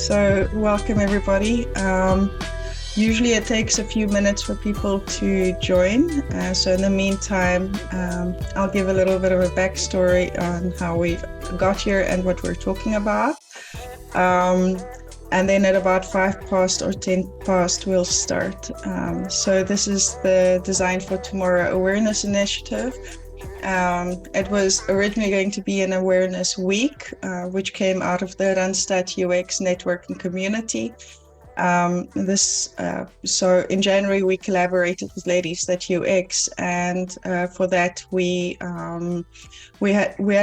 So welcome everybody. Usually it takes a few minutes for people to join. So in the meantime, I'll give a little bit of a backstory on how we got here and what we're talking about. And then at about 5 past or 10 past, we'll start. So this is the Design for Tomorrow Awareness Initiative. It was originally going to be an awareness week, which came out of the Randstad UX networking community. So in January we collaborated with Ladies That UX, and for that we had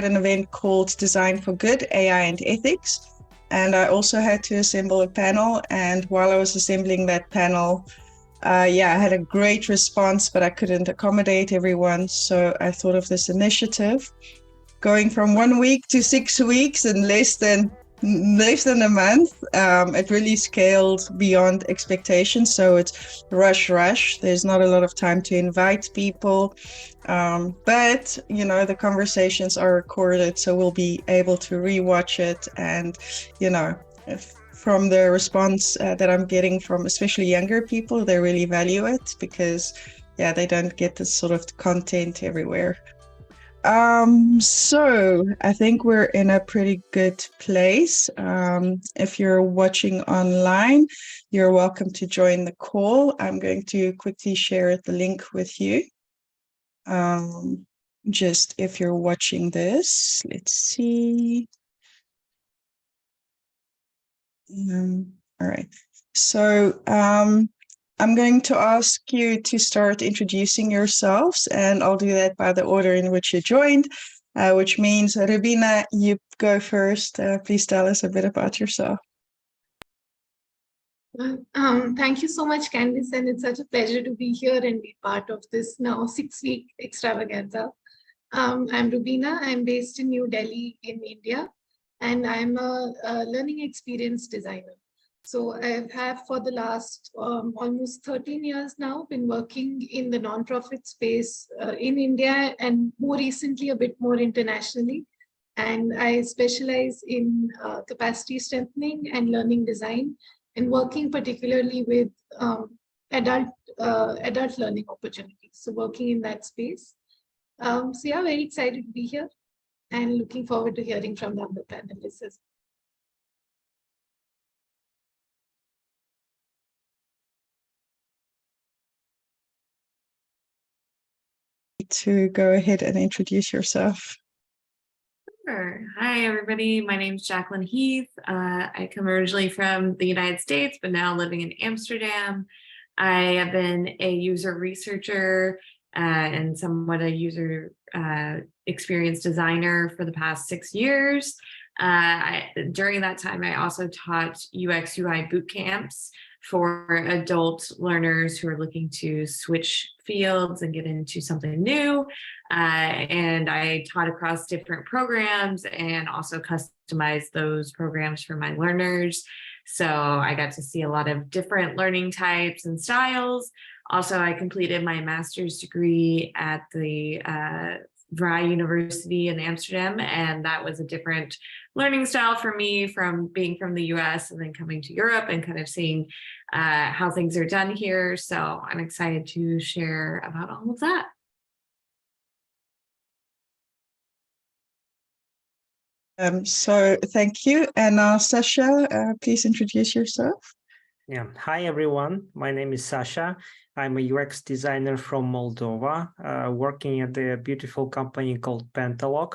an event called Design for Good, AI and Ethics, and I also had to assemble a panel. And while I was assembling that panel, I had a great response, but I couldn't accommodate everyone. So I thought of this initiative, going from 1 week to 6 weeks in less than a month. It really scaled beyond expectations. So it's rush. There's not a lot of time to invite people. But, the conversations are recorded, so we'll be able to rewatch it. And, from the response that I'm getting from especially younger people, they really value it because, they don't get this sort of content everywhere. So I think we're in a pretty good place. If you're watching online, you're welcome to join the call. I'm going to quickly share the link with you. Just if you're watching this, let's see. All right. So I'm going to ask you to start introducing yourselves, and I'll do that by the order in which you joined, which means, Rubina, you go first. Please tell us a bit about yourself. Thank you so much, Candice, and it's such a pleasure to be here and be part of this now 6-week extravaganza. I'm Rubina. I'm based in New Delhi in India, and I'm a learning experience designer. So I have for the last almost 13 years now been working in the nonprofit space in India, and more recently a bit more internationally. And I specialize in capacity strengthening and learning design, and working particularly with adult learning opportunities. So working in that space. Very excited to be here and looking forward to hearing from the other panelists as well. To go ahead and introduce yourself. Sure. Hi, everybody. My name is Jacqueline Heath. I come originally from the United States, but now living in Amsterdam. I have been a user researcher and somewhat a user experience designer for the past 6 years. During that time, I also taught UX UI boot camps for adult learners who are looking to switch fields and get into something new. And I taught across different programs and also customized those programs for my learners. So I got to see a lot of different learning types and styles. Also, I completed my master's degree at the Vrij University in Amsterdam, and that was a different learning style for me from being from the US and then coming to Europe and kind of seeing how things are done here. So I'm excited to share about all of that. So thank you. And now, Sasha, please introduce yourself. Yeah. Hi, everyone. My name is Sasha. I'm a UX designer from Moldova, working at a beautiful company called Pentalog.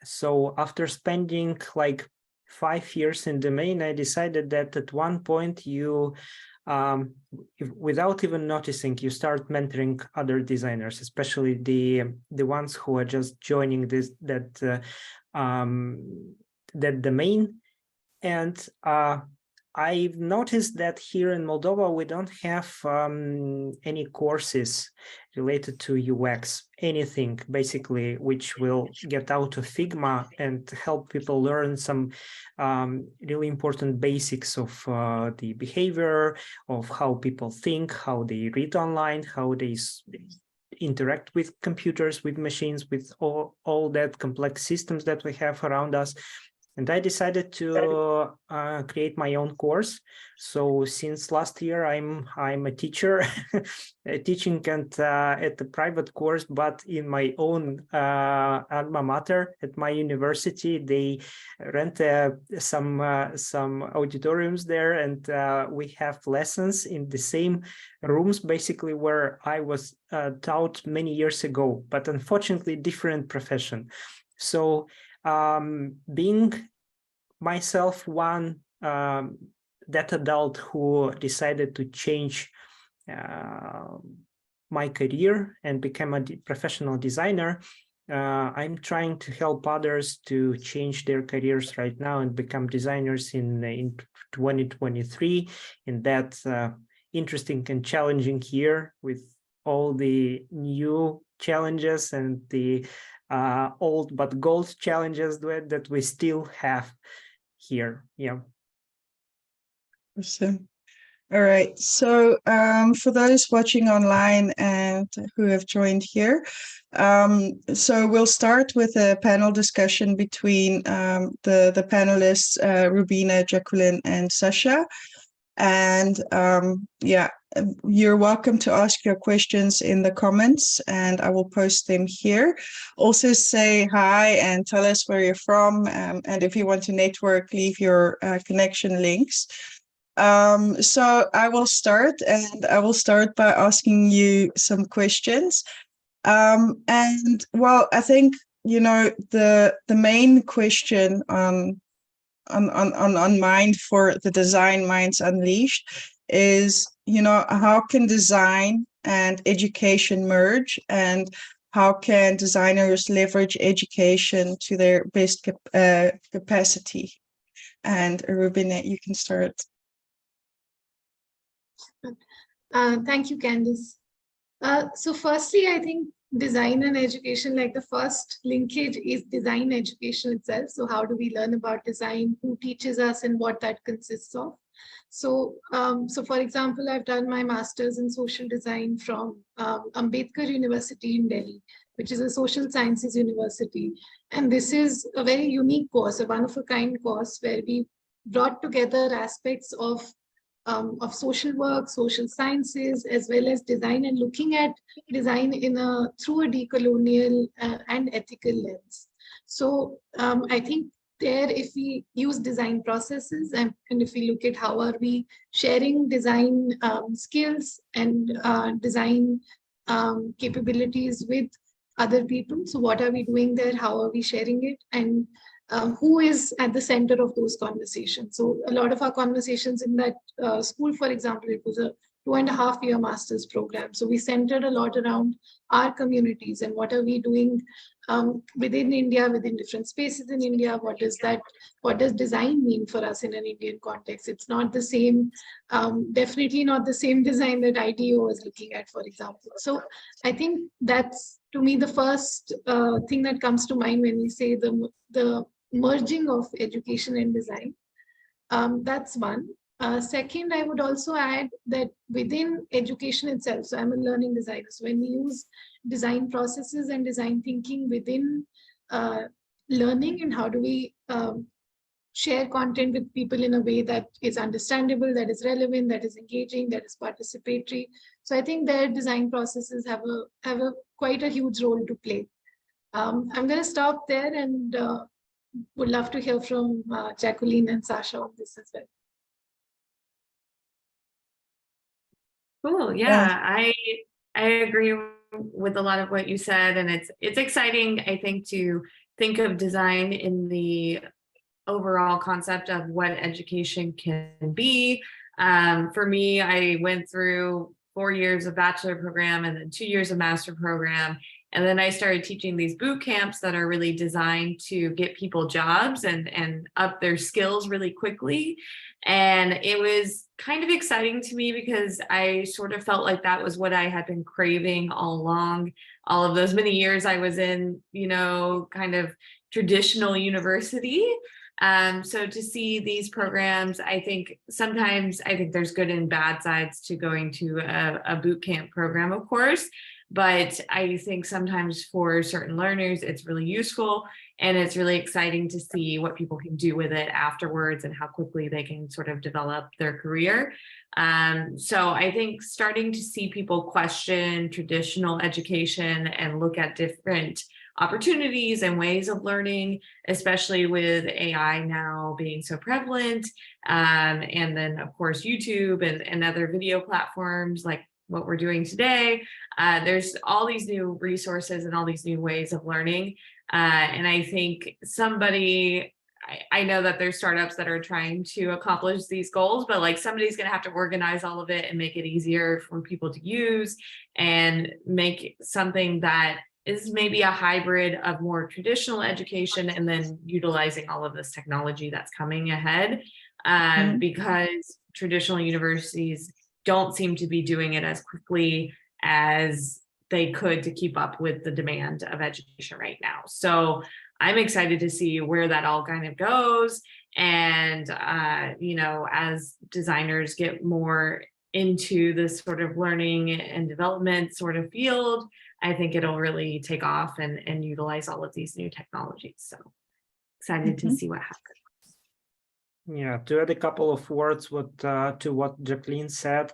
So after spending like 5 years in domain, I decided that at one point you, without even noticing, you start mentoring other designers, especially the ones who are just joining that domain. And I've noticed that here in Moldova, we don't have any courses related to UX, anything basically which will get out of Figma and help people learn some really important basics of the behavior, of how people think, how they read online, how they interact with computers, with machines, with all that complex systems that we have around us. And I decided to create my own course. So since last year, I'm a teacher, teaching and at the private course, but in my own alma mater at my university. They rent some auditoriums there, and we have lessons in the same rooms, basically where I was taught many years ago, but unfortunately different profession. So being myself one that adult who decided to change my career and become a professional designer, I'm trying to help others to change their careers right now and become designers in 2023, in that interesting and challenging year with all the new challenges and the old but gold challenges that we still have here. Yeah. Awesome. All right. So for those watching online and who have joined here, so we'll start with a panel discussion between the panelists, Rubina, Jacqueline, and Sasha. And yeah, you're welcome to ask your questions in the comments, and I will post them here. Also say hi and tell us where you're from, and if you want to network, leave your connection links. So I will start, and I will start by asking you some questions. And well, I think, you know, the main question on mind for the Design Minds Unleashed is, you know, how can design and education merge, and how can designers leverage education to their best capacity? And Rubina, you can start. Thank you, Candice. So firstly, I think design and education, like the first linkage is design education itself. So how do we learn about design, who teaches us, and what that consists of? So, for example, I've done my master's in social design from Ambedkar University in Delhi, which is a social sciences university. And this is a very unique course, a one-of-a-kind course where we brought together aspects of social work, social sciences, as well as design, and looking at design through a decolonial and ethical lens. So I think there, if we use design processes and if we look at how are we sharing design skills and design capabilities with other people, so what are we doing there, how are we sharing it, and who is at the center of those conversations. So a lot of our conversations in that school, for example, it was a 2.5-year master's program. So we centered a lot around our communities and what are we doing within India, within different spaces in India. What does design mean for us in an Indian context? It's not the same, definitely not the same design that ITO is looking at, for example. So I think that's, to me, the first thing that comes to mind when we say the merging of education and design. That's one. Second, I would also add that within education itself, so I'm a learning designer, so when we use design processes and design thinking within learning, and how do we share content with people in a way that is understandable, that is relevant, that is engaging, that is participatory. So I think their design processes have a quite a huge role to play. I'm going to stop there, and would love to hear from Jacqueline and Sasha on this as well. Cool. Yeah, I agree with a lot of what you said, and it's exciting, I think, to think of design in the overall concept of what education can be. For me, I went through 4 years of bachelor program and then 2 years of master program. And then I started teaching these boot camps that are really designed to get people jobs and up their skills really quickly. And it was kind of exciting to me because I sort of felt like that was what I had been craving all along. All of those many years I was in, you know, kind of traditional university. So to see these programs, I think sometimes there's good and bad sides to going to a boot camp program, of course. But I think sometimes for certain learners, it's really useful, and it's really exciting to see what people can do with it afterwards and how quickly they can sort of develop their career. So I think starting to see people question traditional education and look at different opportunities and ways of learning, especially with AI now being so prevalent. And then, of course, YouTube and other video platforms like what we're doing today. There's all these new resources and all these new ways of learning. And I think I know that there's startups that are trying to accomplish these goals, but like somebody's going to have to organize all of it and make it easier for people to use and make something that is maybe a hybrid of more traditional education and then utilizing all of this technology that's coming ahead, because traditional universities don't seem to be doing it as quickly as they could to keep up with the demand of education right now. So I'm excited to see where that all kind of goes. And, you know, as designers get more into this sort of learning and development sort of field, I think it'll really take off and utilize all of these new technologies. So excited to see what happens. Yeah, to add a couple of words to what Jacqueline said,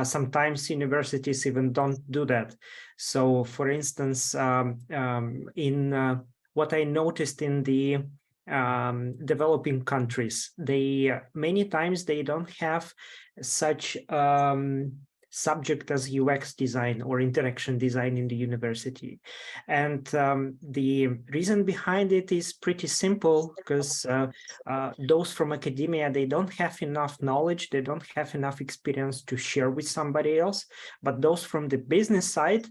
sometimes universities even don't do that. So, for instance, in what I noticed in the developing countries, many times they don't have such subject as UX design or interaction design in the university. And the reason behind it is pretty simple, because those from academia, they don't have enough knowledge, they don't have enough experience to share with somebody else. But those from the business side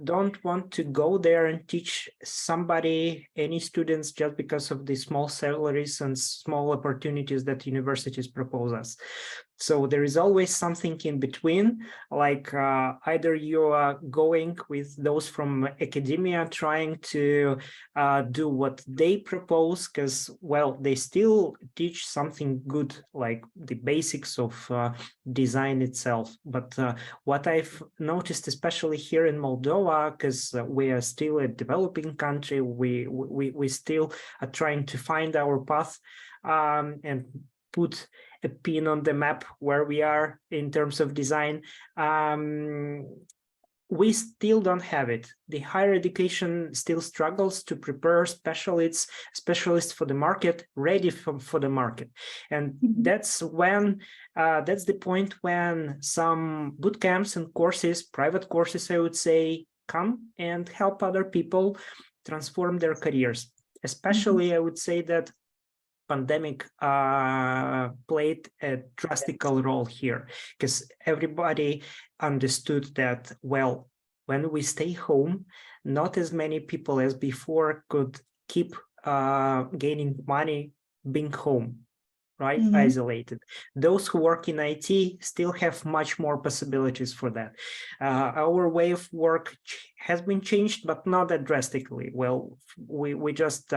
don't want to go there and teach any students, just because of the small salaries and small opportunities that universities propose us. So there is always something in between, like either you are going with those from academia trying to do what they propose, because, well, they still teach something good, like the basics of design itself. But what I've noticed, especially here in Moldova, because we are still a developing country, we still are trying to find our path and put a pin on the map where we are in terms of design. We still don't have it. The higher education still struggles to prepare specialists for the market, ready for the market. And that's the point when some boot camps and courses, private courses, I would say, come and help other people transform their careers. Especially, I would say that pandemic played a drastic role here, because everybody understood that, well, when we stay home, not as many people as before could keep gaining money being home, right? Isolated. Those who work in IT still have much more possibilities for that. Our way of work has been changed, but not that drastically. Well, we just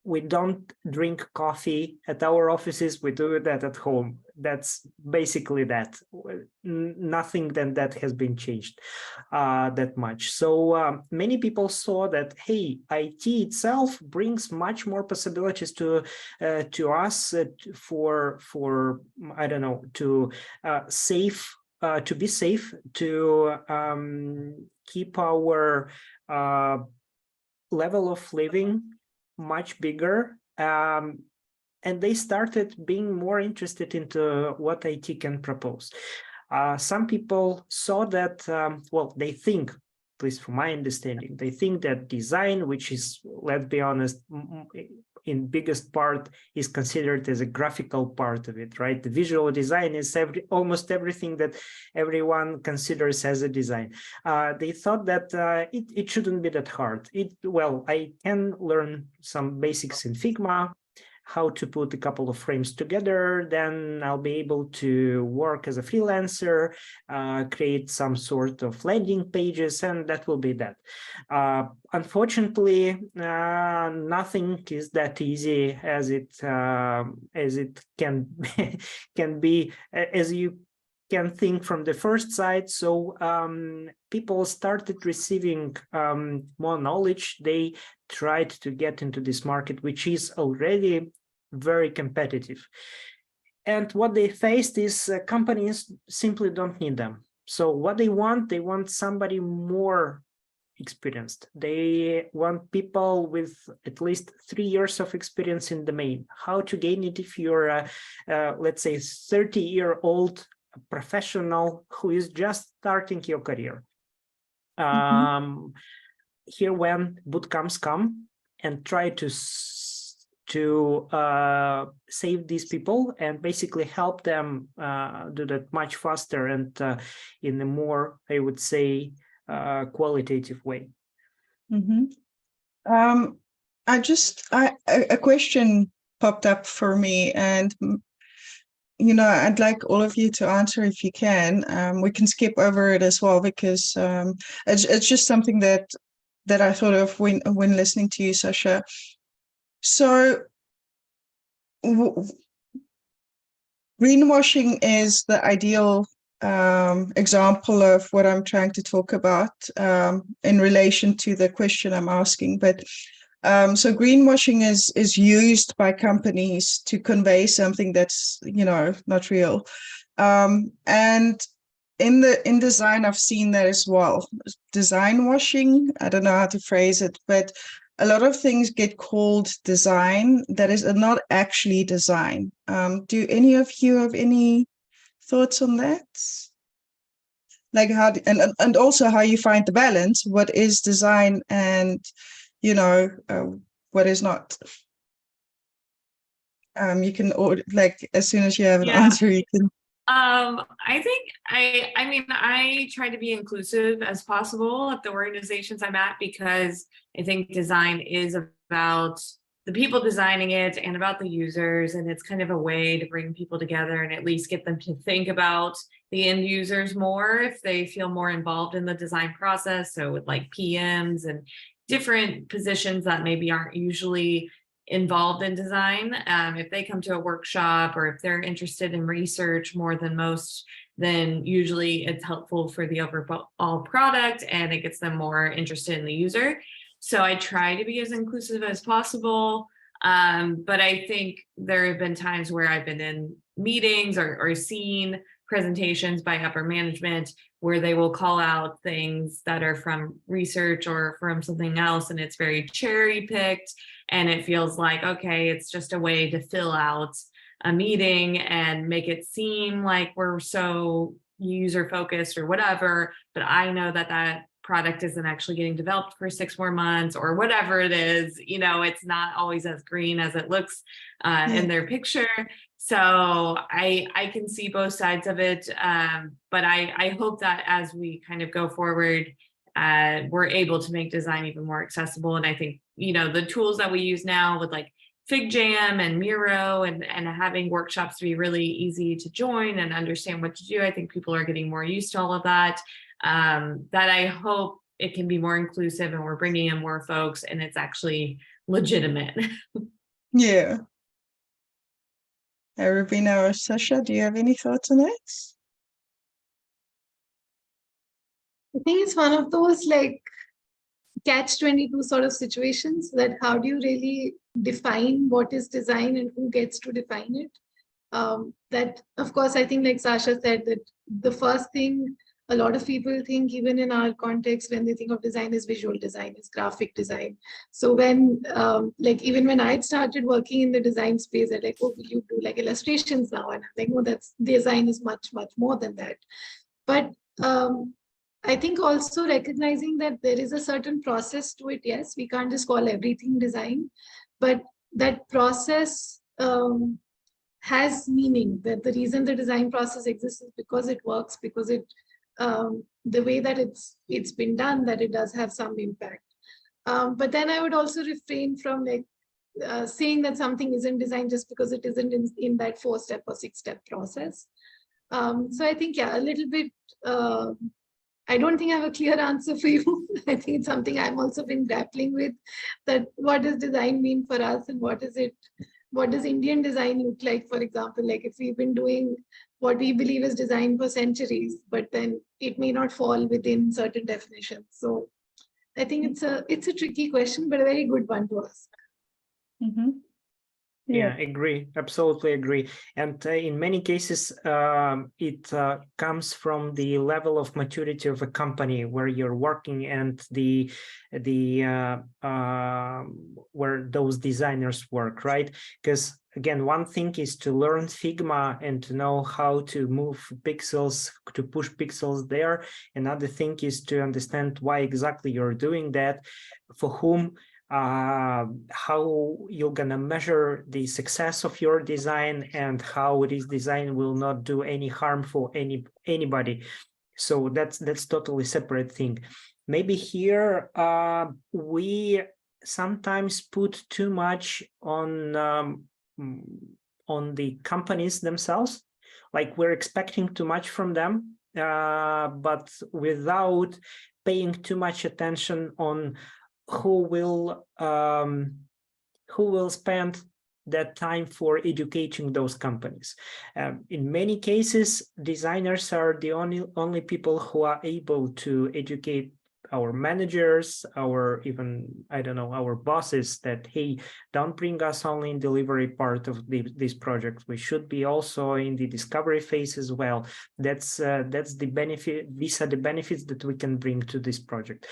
we don't drink coffee at our offices, we do that at home. That's basically that. Nothing than that has been changed that much. So many people saw that, hey, IT itself brings much more possibilities to us for I don't know, to be safe, to keep our level of living much bigger, and they started being more interested into what IT can propose. Some people saw that, well, they think, at least from my understanding, they think that design, which is, let's be honest, in biggest part is considered as a graphical part of it, right? The visual design is almost everything that everyone considers as a design. They thought that it shouldn't be that hard. Well, I can learn some basics in Figma, how to put a couple of frames together, then I'll be able to work as a freelancer, create some sort of landing pages, and that will be that. Unfortunately, nothing is that easy as it can can be, as you can think from the first side. So people started receiving more knowledge. They tried to get into this market, which is already very competitive. And what they faced is companies simply don't need them. So what they want somebody more experienced. They want people with at least 3 years of experience in the domain. How to gain it if you're, let's say, 30-year-old professional who is just starting your career. Here when boot camps come and try to save these people and basically help them do that much faster and in a more, I would say, qualitative way. A question popped up for me, and I'd like all of you to answer if you can. We can skip over it as well, because it's just something that I thought of when listening to you, Sasha. So greenwashing is the ideal example of what I'm trying to talk about in relation to the question I'm asking. But so greenwashing is used by companies to convey something that's not real, and in design I've seen that as well. Design washing, I don't know how to phrase it, but a lot of things get called design that is not actually design. Do any of you have any thoughts on that? Like how, and also how you find the balance, what is design and what is not. You can, like, as soon as you have an answer, you can. I think I try to be inclusive as possible at the organizations I'm at, because I think design is about the people designing it and about the users, and it's kind of a way to bring people together and at least get them to think about the end users more if they feel more involved in the design process. So with like PMs and different positions that maybe aren't usually involved in design, if they come to a workshop or if they're interested in research more than most, then usually it's helpful for the overall product and it gets them more interested in the user. So I try to be as inclusive as possible, but I think there have been times where I've been in meetings or seen presentations by upper management where they will call out things that are from research or from something else, and it's very cherry picked, and it feels like, okay, it's just a way to fill out a meeting and make it seem like we're so user focused or whatever, but I know that that product isn't actually getting developed for 6 more months or whatever it is. It's not always as green as it looks in their picture. So I can see both sides of it, but I hope that as we kind of go forward, we're able to make design even more accessible. And I think, the tools that we use now with like FigJam and Miro and having workshops to be really easy to join and understand what to do, I think people are getting more used to all of that, that I hope it can be more inclusive and we're bringing in more folks and it's actually legitimate. Yeah. Rubina or Sasha, do you have any thoughts on that? I think it's one of those like catch-22 sort of situations, that how do you really define what is design and who gets to define it? That, of course, I think like Sasha said, that the first thing a lot of people think, even in our context, when they think of design, is visual design, is graphic design. So when, like, even when I started working in the design space, they're like, oh, will you do like illustrations now? And I'm like, no, that's, design is much, much more than that. But I think also recognizing that there is a certain process to it. Yes, we can't just call everything design, but that process has meaning, that the reason the design process exists is because it works, because it, the way that it's been done, that it does have some impact. But then I would also refrain from like saying that something isn't designed just because it isn't in that 4-step or 6-step process. So I think, yeah, a little bit, I don't think I have a clear answer for you. I think it's something I'm also been grappling with, that what does design mean for us and what is it what does Indian design look like, for example? Like if we've been doing what we believe is design for centuries, but then it may not fall within certain definitions. So I think it's a tricky question, but a very good one to ask. Mm-hmm. Yeah, agree. Absolutely agree. And in many cases, it comes from the level of maturity of a company where you're working and the where those designers work, right? Because again, one thing is to learn Figma and to know how to move pixels, to push pixels there. Another thing is to understand why exactly you're doing that, for whom, how you're gonna measure the success of your design, and how this design will not do any harm for anybody. So that's totally separate thing. Maybe here we sometimes put too much on the companies themselves, like we're expecting too much from them, but without paying too much attention on who will spend that time for educating those companies. In many cases, designers are the only people who are able to educate our managers, our even, I don't know, our bosses, that, hey, don't bring us only in delivery part of this project. We should be also in the discovery phase as well. That's the benefit. These are the benefits that we can bring to this project.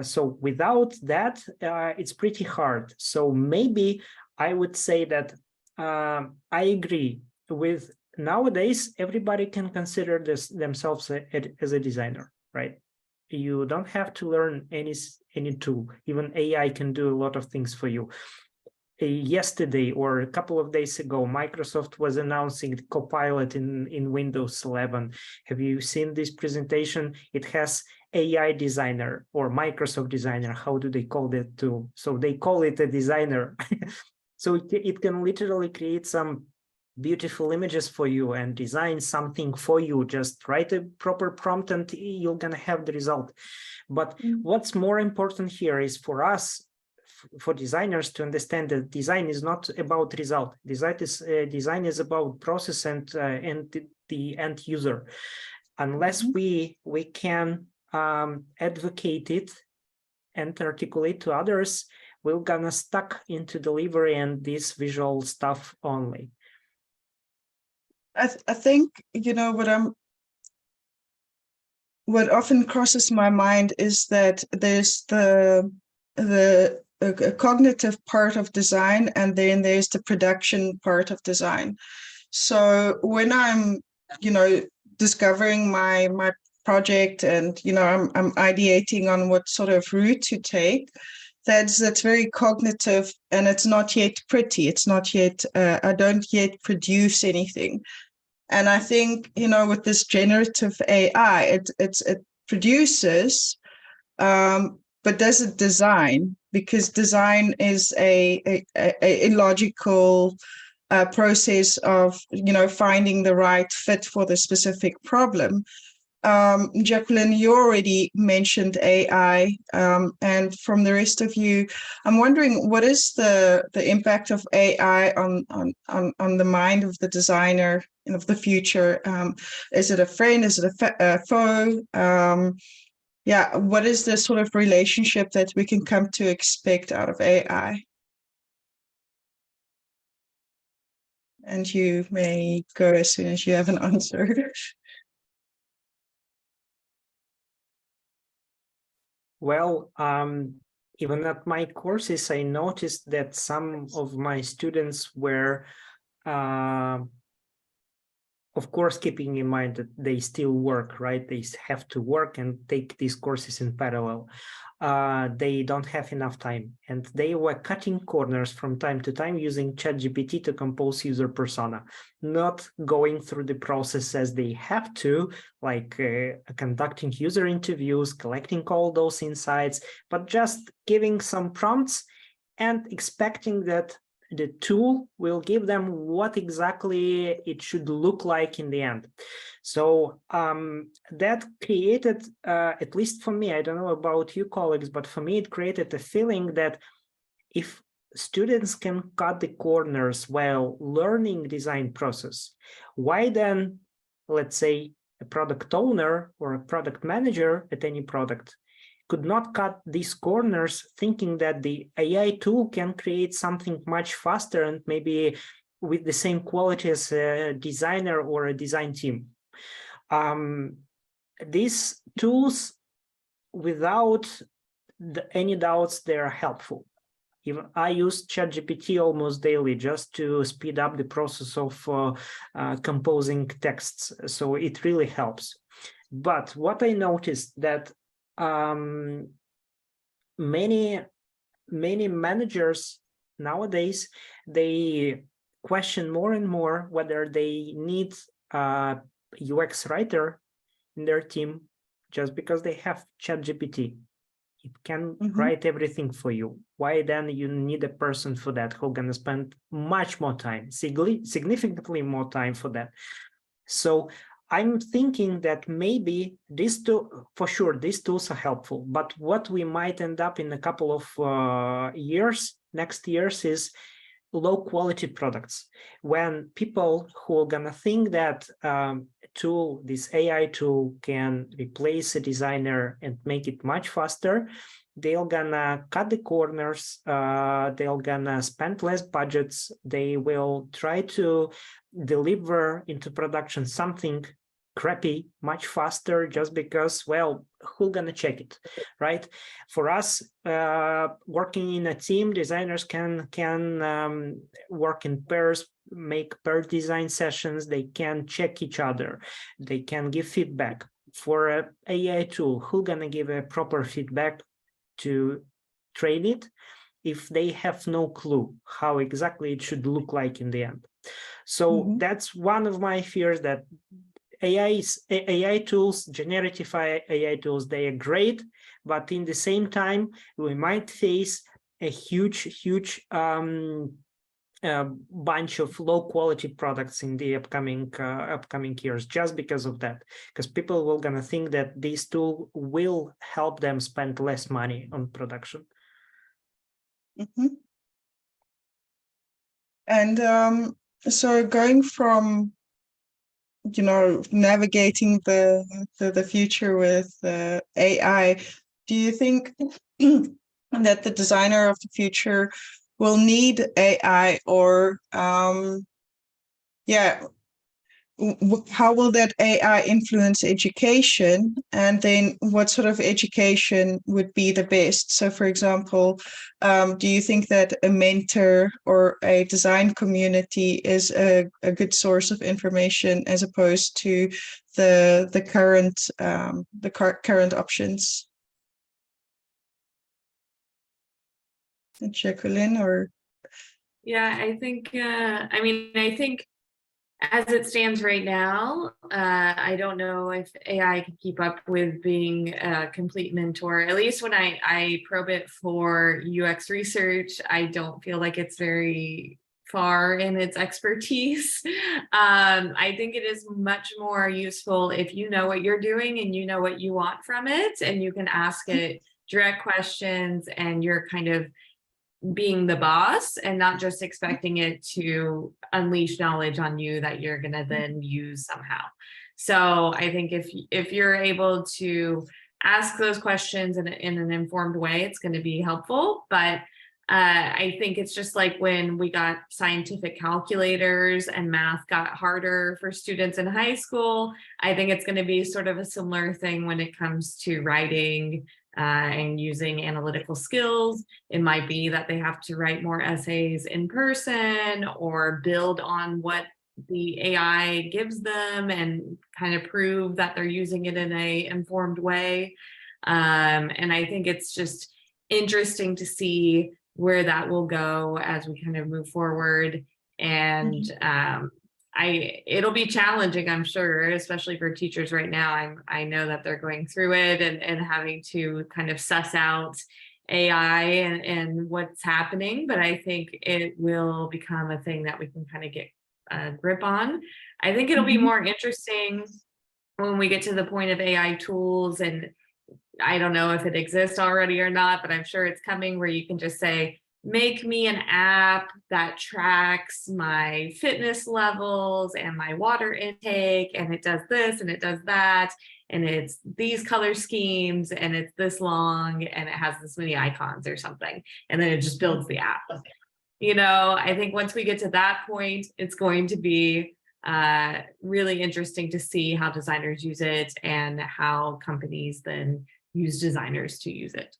So without that, it's pretty hard. So maybe I would say that I agree with, nowadays, everybody can consider themselves as a designer, right? You don't have to learn any tool. Even AI can do a lot of things for you. Yesterday or a couple of days ago, Microsoft was announcing the Copilot in Windows 11. Have you seen this presentation? It has AI designer or Microsoft designer. How do they call that tool? So they call it a designer. So it can literally create some beautiful images for you and design something for you. Just write a proper prompt and you're going to have the result. But what's more important here is for us, for designers, to understand that design is not about result. Design is about process and the end user. Unless we can advocate it and articulate to others, we're gonna stuck into delivery and this visual stuff only. I think, what often crosses my mind is that there's the cognitive part of design, and then there's the production part of design. So when I'm, discovering my project, and I'm ideating on what sort of route to take, that's very cognitive, and it's not yet pretty. It's not yet. I don't yet produce anything. And I think, with this generative AI, it produces, but does it design? Because design is a logical process of, finding the right fit for the specific problem. Jacqueline, you already mentioned AI, and from the rest of you, I'm wondering, what is the impact of AI on the mind of the designer and of the future? Is it a friend? Is it a foe? What is the sort of relationship that we can come to expect out of AI? And you may go as soon as you have an answer. Well, even at my courses, I noticed that some of my students were, of course, keeping in mind that they still work, right? They have to work and take these courses in parallel. They don't have enough time, and they were cutting corners from time to time using ChatGPT to compose user persona, not going through the process as they have to, like conducting user interviews, collecting all those insights, but just giving some prompts and expecting that the tool will give them what exactly it should look like in the end. So that created, at least for me, I don't know about you colleagues, but for me, it created a feeling that if students can cut the corners while learning design process, why then, let's say, a product owner or a product manager at any product could not cut these corners thinking that the AI tool can create something much faster and maybe with the same quality as a designer or a design team. These tools, without any doubts, they are helpful. Even I use ChatGPT almost daily just to speed up the process of composing texts. So it really helps. But what I noticed that many managers nowadays, they question more and more whether they need a UX writer in their team just because they have ChatGPT. It can write everything for you. Why then you need a person for that who's going to spend much more time, significantly more time for that? So I'm thinking that maybe these two, for sure, these tools are helpful, but what we might end up in a couple of next years is low quality products. When people who are gonna think that this AI tool can replace a designer and make it much faster, they're gonna cut the corners, they're gonna spend less budgets, they will try to deliver into production something crappy much faster just because, well, who's gonna check it, right? For us, working in a team, designers can work in pairs, make pair design sessions, they can check each other, they can give feedback. For an AI tool, who's gonna give a proper feedback to train it if they have no clue how exactly it should look like in the end? So that's one of my fears, that AI tools, generative AI tools, they are great, but in the same time, we might face a huge bunch of low quality products in the upcoming years just because of that, because people will gonna think that this tool will help them spend less money on production. And so going from, you know, navigating the future with AI, do you think that the designer of the future will need AI, or how will that AI influence education? And then what sort of education would be the best? So for example, do you think that a mentor or a design community is a good source of information as opposed to the current options? Jacqueline, or? Yeah, I think, I think as it stands right now, I don't know if AI can keep up with being a complete mentor. At least when I probe it for UX research, I don't feel like it's very far in its expertise. I think it is much more useful if you know what you're doing and you know what you want from it, and you can ask it direct questions and you're kind of being the boss and not just expecting it to unleash knowledge on you that you're going to then use somehow. So I think if you're able to ask those questions in an informed way, it's going to be helpful. But I think it's just like when we got scientific calculators and math got harder for students in high school. I think it's going to be sort of a similar thing when it comes to writing and using analytical skills. It might be that they have to write more essays in person or build on what the AI gives them and kind of prove that they're using it in a informed way. And I think it's just interesting to see where that will go as we kind of move forward. And it'll be challenging, I'm sure, especially for teachers right now. I know that they're going through it and having to kind of suss out AI and what's happening, but I think it will become a thing that we can kind of get a grip on. I think it'll be more interesting when we get to the point of AI tools, and I don't know if it exists already or not, but I'm sure it's coming, where you can just say, make me an app that tracks my fitness levels and my water intake, and it does this and it does that, and it's these color schemes, and it's this long, and it has this many icons or something, and then it just builds the app. You know, I think once we get to that point, it's going to be really interesting to see how designers use it and how companies then use designers to use it.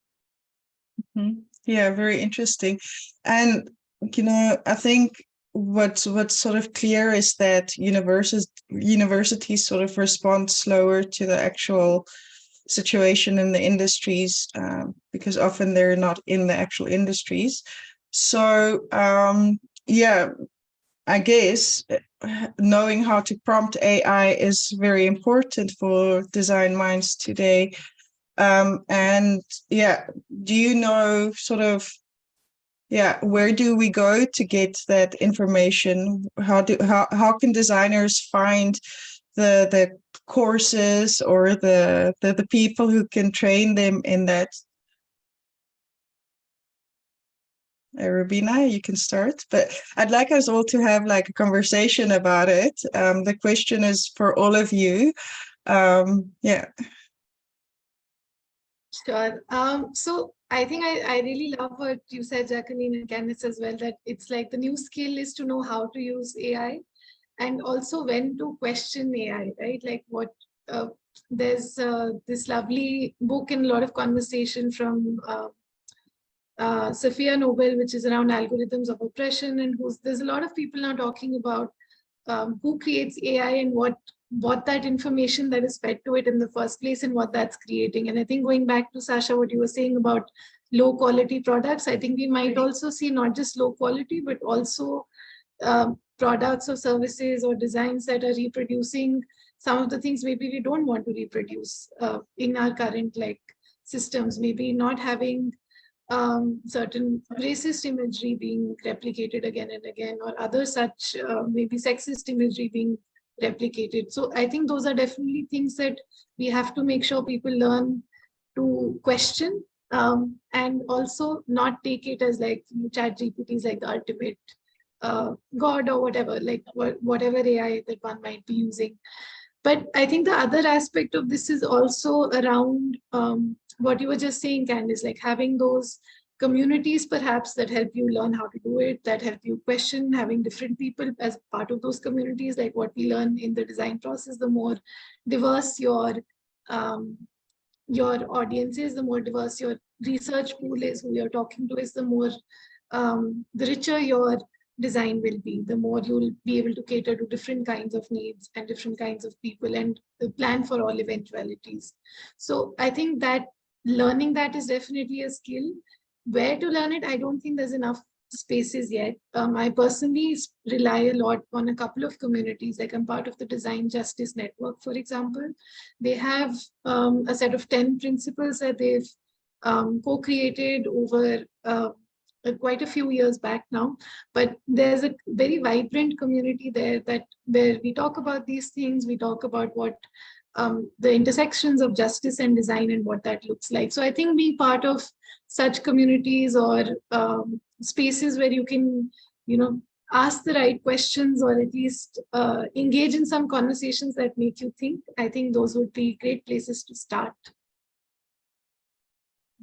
Mm-hmm. Yeah, very interesting. And I think what's sort of clear is that universities sort of respond slower to the actual situation in the industries, because often they're not in the actual industries. So yeah, I guess knowing how to prompt AI is very important for design minds today. And yeah, do you know sort of, where do we go to get that information? How can designers find the courses or the people who can train them in that? Rubina, you can start, but I'd like us all to have like a conversation about it. The question is for all of you. Yeah. Sure. So I think I really love what you said, Jacqueline and Candice as well, that it's like the new skill is to know how to use AI and also when to question AI, right? Like there's this lovely book and a lot of conversation from Sophia Nobel, which is around algorithms of oppression, and there's a lot of people now talking about who creates AI and what that information that is fed to it in the first place and what that's creating. And I think going back to Sasha, what you were saying about low quality products, I think we might also see not just low quality, but also products or services or designs that are reproducing some of the things maybe we don't want to reproduce in our current like systems, maybe not having certain racist imagery being replicated again and again, or other such maybe sexist imagery being replicated. So I think those are definitely things that we have to make sure people learn to question, and also not take it as like ChatGPT is like the ultimate God or whatever, like whatever AI that one might be using. But I think the other aspect of this is also around what you were just saying, Candice, like having those communities perhaps that help you learn how to do it, that help you question, having different people as part of those communities. Like what we learn in the design process, the more diverse your audience is, the more diverse your research pool is, who you're talking to is, the more the richer your design will be, the more you'll be able to cater to different kinds of needs and different kinds of people and plan for all eventualities. So I think that learning that is definitely a skill. Where to learn it, I don't think there's enough spaces yet. I personally rely a lot on a couple of communities, like I'm part of the Design Justice Network, for example. They have a set of 10 principles that they've co-created over quite a few years back now, but there's a very vibrant community there where we talk about these things, we talk about what the intersections of justice and design and what that looks like. So I think being part of such communities or spaces where you can, ask the right questions or at least engage in some conversations that make you think, I think those would be great places to start.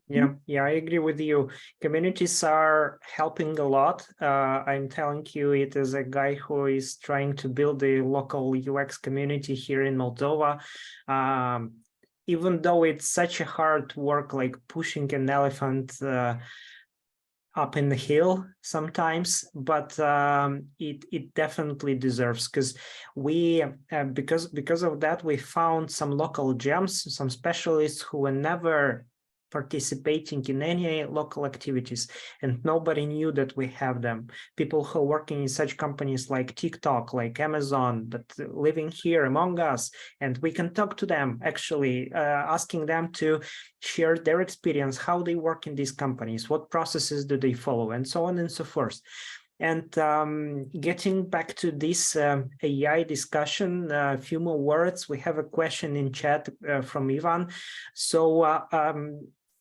Yeah, I agree with you. Communities are helping a lot. I'm telling you, it is a guy who is trying to build a local UX community here in Moldova. Even though it's such a hard work, like pushing an elephant up in the hill sometimes, but it definitely deserves, because we because of that we found some local gems, some specialists who were never participating in any local activities, and nobody knew that we have them. People who are working in such companies like TikTok, like Amazon, but living here among us, and we can talk to them, actually asking them to share their experience, how they work in these companies, what processes do they follow, and so on and so forth. And getting back to this AI discussion, a few more words. We have a question in chat from Ivan. So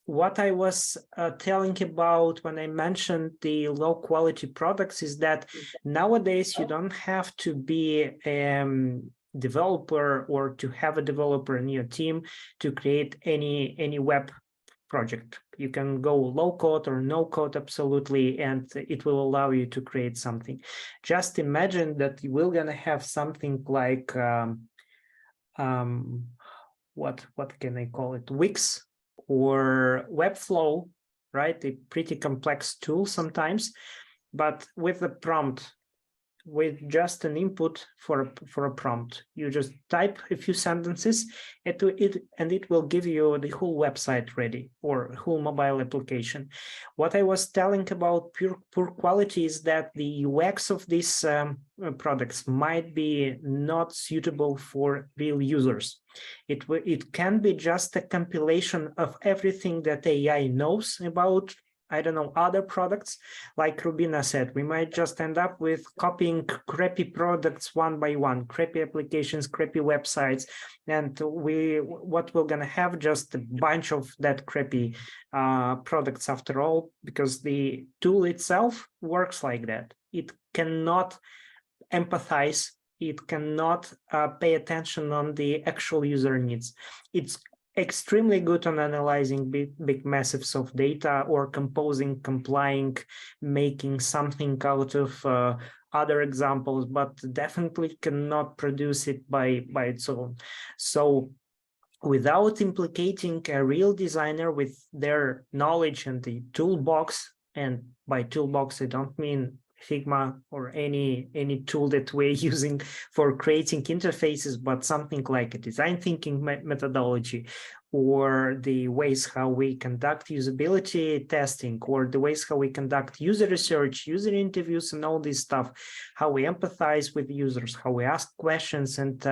what I was telling about when I mentioned the low quality products is that nowadays you don't have to be developer or to have a developer in your team to create any web project. You can go low code or no code absolutely, and it will allow you to create something. Just imagine that we're gonna have something like what can I call it, Wix or Webflow, right? A pretty complex tool sometimes, but with a prompt, with just an input for a prompt. You just type a few sentences and it will give you the whole website ready, or whole mobile application. What I was telling about poor quality is that the UX of these products might be not suitable for real users. It can be just a compilation of everything that AI knows about, I don't know, other products. Like Rubina said, we might just end up with copying crappy products one by one, crappy applications, crappy websites, and what we're gonna have just a bunch of that crappy products after all, because the tool itself works like that. It cannot empathize. It cannot pay attention on the actual user needs. It's extremely good on analyzing big massives of data, or composing, complying, making something out of other examples, but definitely cannot produce it by its own. So without implicating a real designer with their knowledge and the toolbox, and by toolbox I don't mean Figma or any tool that we're using for creating interfaces, but something like a design thinking methodology, or the ways how we conduct usability testing, or the ways how we conduct user research, user interviews, and all this stuff, how we empathize with users, how we ask questions and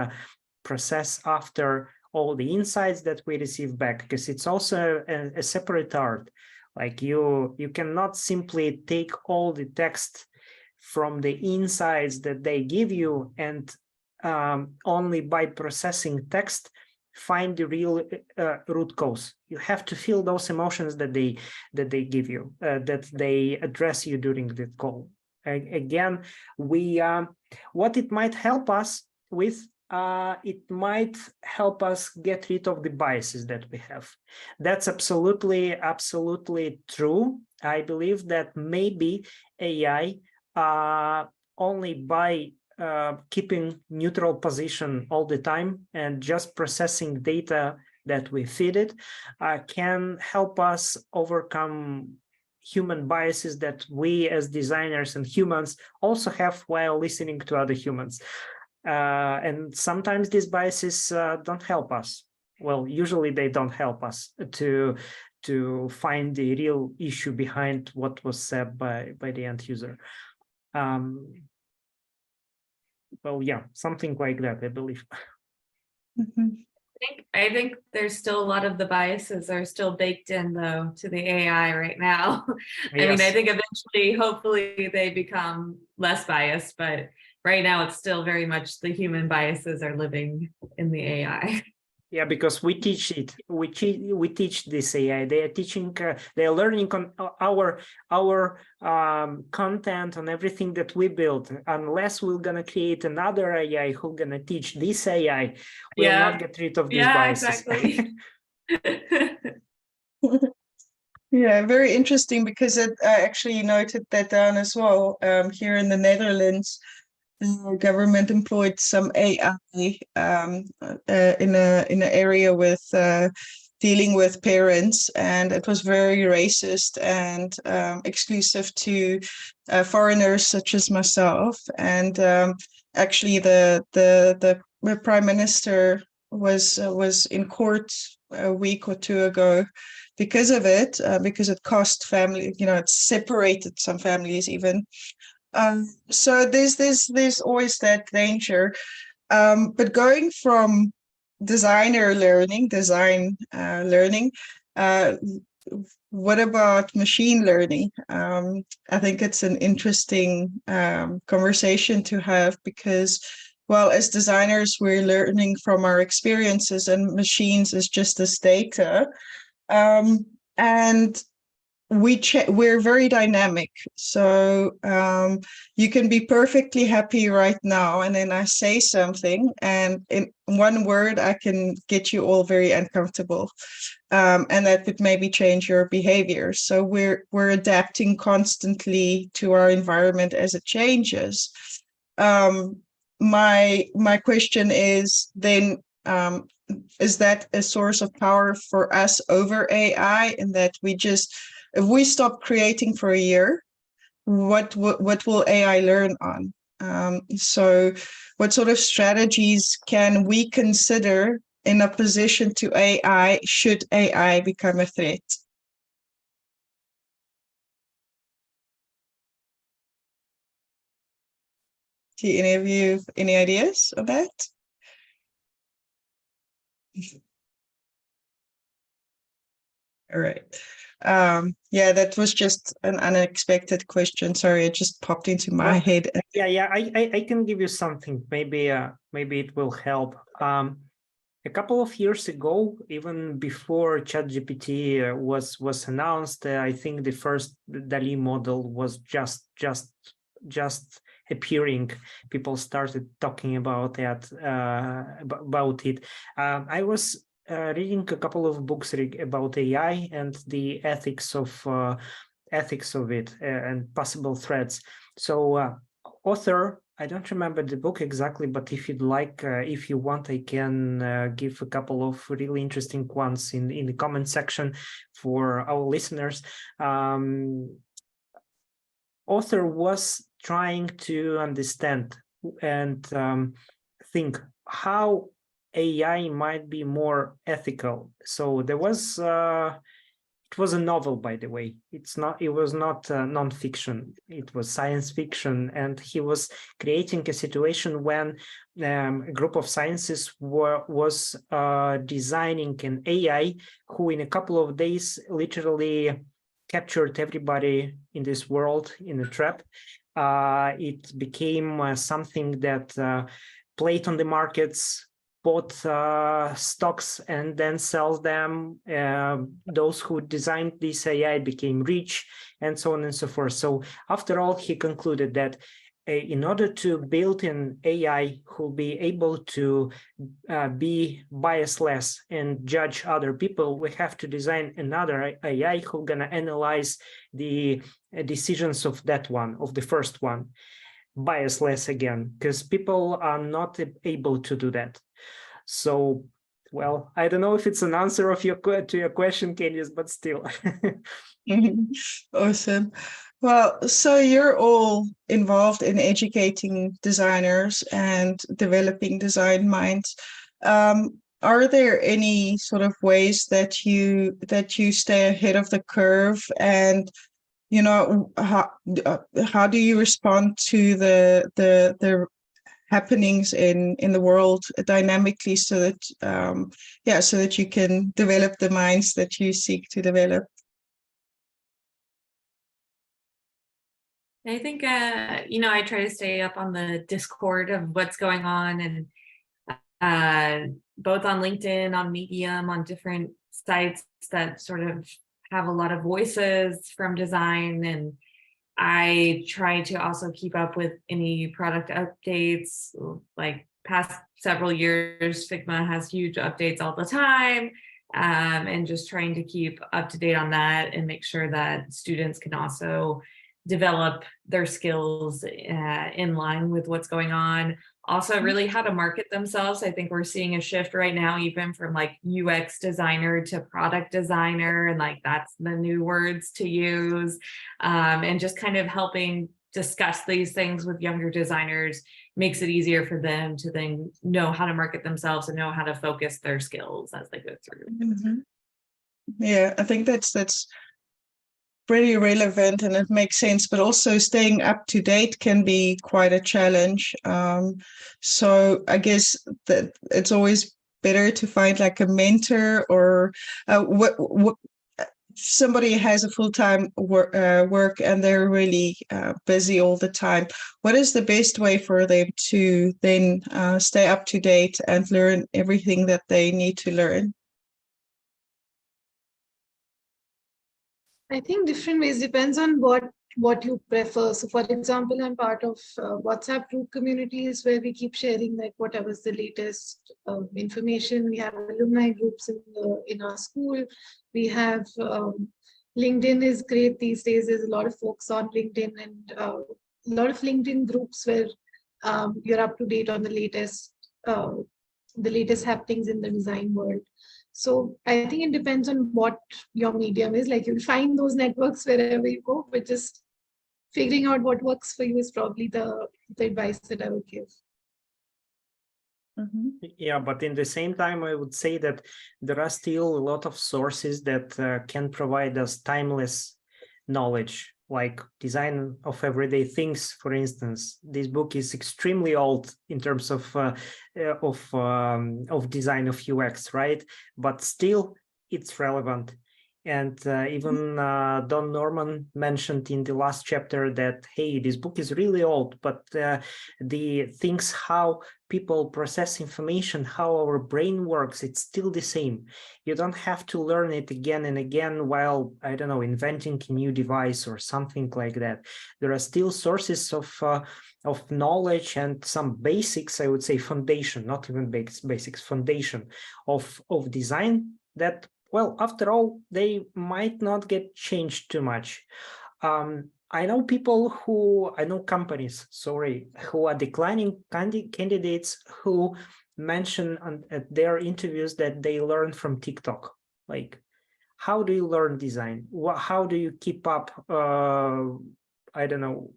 process after all the insights that we receive back, because it's also a separate art. Like you cannot simply take all the text from the insights that they give you and only by processing text find the real root cause. You have to feel those emotions that they give you, that they address you during the call. Again, what it might help us with, it might help us get rid of the biases that we have. That's absolutely true. I believe that maybe AI, only by keeping neutral position all the time and just processing data that we feed it, can help us overcome human biases that we as designers and humans also have while listening to other humans. And sometimes these biases don't help us. Well, usually they don't help us to find the real issue behind what was said by the end user. Well, yeah, something like that, I believe. Mm-hmm. I think there's still a lot of the biases are still baked in, though, to the AI right now. I mean, I think eventually, hopefully, they become less biased, but right now it's still very much the human biases are living in the AI. Yeah, because we teach it. We teach this AI. They are teaching. They are learning on our content, on everything that we build. Unless we're gonna create another AI who's gonna teach this AI, we'll not get rid of these biases. Exactly. Yeah, very interesting, because I actually noted that down as well. Here in the Netherlands, the government employed some AI in an area with dealing with parents, and it was very racist and exclusive to foreigners such as myself. And actually, the prime minister was in court a week or two ago because of it, because it cost family, it separated some families even. So there's always that danger. But going from design learning, what about machine learning? I think it's an interesting conversation to have, because, well, as designers, we're learning from our experiences, and machines is just this data. and we're very dynamic. So you can be perfectly happy right now, and then I say something, and in one word I can get you all very uncomfortable, and that would maybe change your behavior. So we're adapting constantly to our environment as it changes. My question is then, is that a source of power for us over AI, in that if we stop creating for a year, what will AI learn on? So what sort of strategies can we consider in opposition to AI should AI become a threat? Do any of you have any ideas on that? All right. Yeah, that was just an unexpected question. Sorry, it just popped into my head. Yeah, I can give you something. Maybe it will help. A couple of years ago, even before ChatGPT was announced, I think the first DALL-E model was just appearing. People started talking about that, about it. I was reading a couple of books about AI and the ethics of it and possible threats. So author, I don't remember the book exactly, but if you'd like, if you want, I can give a couple of really interesting ones in the comment section for our listeners. Author was trying to understand and think how AI might be more ethical. So there was it was a novel, by the way. It was not nonfiction. It was science fiction, and he was creating a situation when a group of scientists was designing an AI who, in a couple of days, literally captured everybody in this world in a trap. It became something that played on the markets, bought stocks and then sells them. Those who designed this AI became rich, and so on and so forth. So after all, he concluded that in order to build an AI who will be able to be biasless and judge other people, we have to design another AI who's going to analyze the decisions of that one, of the first one, biasless again, because people are not able to do that. So, well, I don't know if it's an answer to your question, Candice, but still. Awesome. Well, so you're all involved in educating designers and developing design minds. Are there any sort of ways that you stay ahead of the curve, and how do you respond to the happenings in the world dynamically, so that so that you can develop the minds that you seek to develop? I think, I try to stay up on the Discord of what's going on, and both on LinkedIn, on Medium, on different sites that sort of have a lot of voices from design. And I try to also keep up with any product updates. Like past several years, Figma has huge updates all the time, and just trying to keep up to date on that and make sure that students can also develop their skills in line with what's going on. Also, really how to market themselves. I think we're seeing a shift right now, even from like UX designer to product designer, and like that's the new words to use. And just kind of helping discuss these things with younger designers makes it easier for them to then know how to market themselves and know how to focus their skills as they go through. Mm-hmm. Yeah, I think that's pretty relevant, and it makes sense, but also staying up to date can be quite a challenge. So I guess that it's always better to find like a mentor, or what somebody has a full-time work and they're really busy all the time. What is the best way for them to then stay up to date and learn everything that they need to learn? I think different ways depends on what you prefer. So for example, I'm part of WhatsApp group communities where we keep sharing like whatever's the latest information. We have alumni groups in our school. We have LinkedIn is great these days. There's a lot of folks on LinkedIn and a lot of LinkedIn groups where you're up to date on the latest happenings in the design world. So I think it depends on what your medium is. Like you'll find those networks wherever you go, but just figuring out what works for you is probably the advice that I would give. Yeah, but in the same time, I would say that there are still a lot of sources that can provide us timeless knowledge, like design of everyday things, for instance. This book is extremely old in terms of design of UX, right? But still, it's relevant. And even Don Norman mentioned in the last chapter that, hey, this book is really old, but the things how people process information, how our brain works, it's still the same. You don't have to learn it again and again while, I don't know, inventing a new device or something like that. There are still sources of knowledge and some basics, I would say foundation, not even basics, foundation of design that, well, after all, they might not get changed too much. I know companies, who are declining candidates who mention at their interviews that they learn from TikTok. Like, how do you learn design? How do you keep up, I don't know,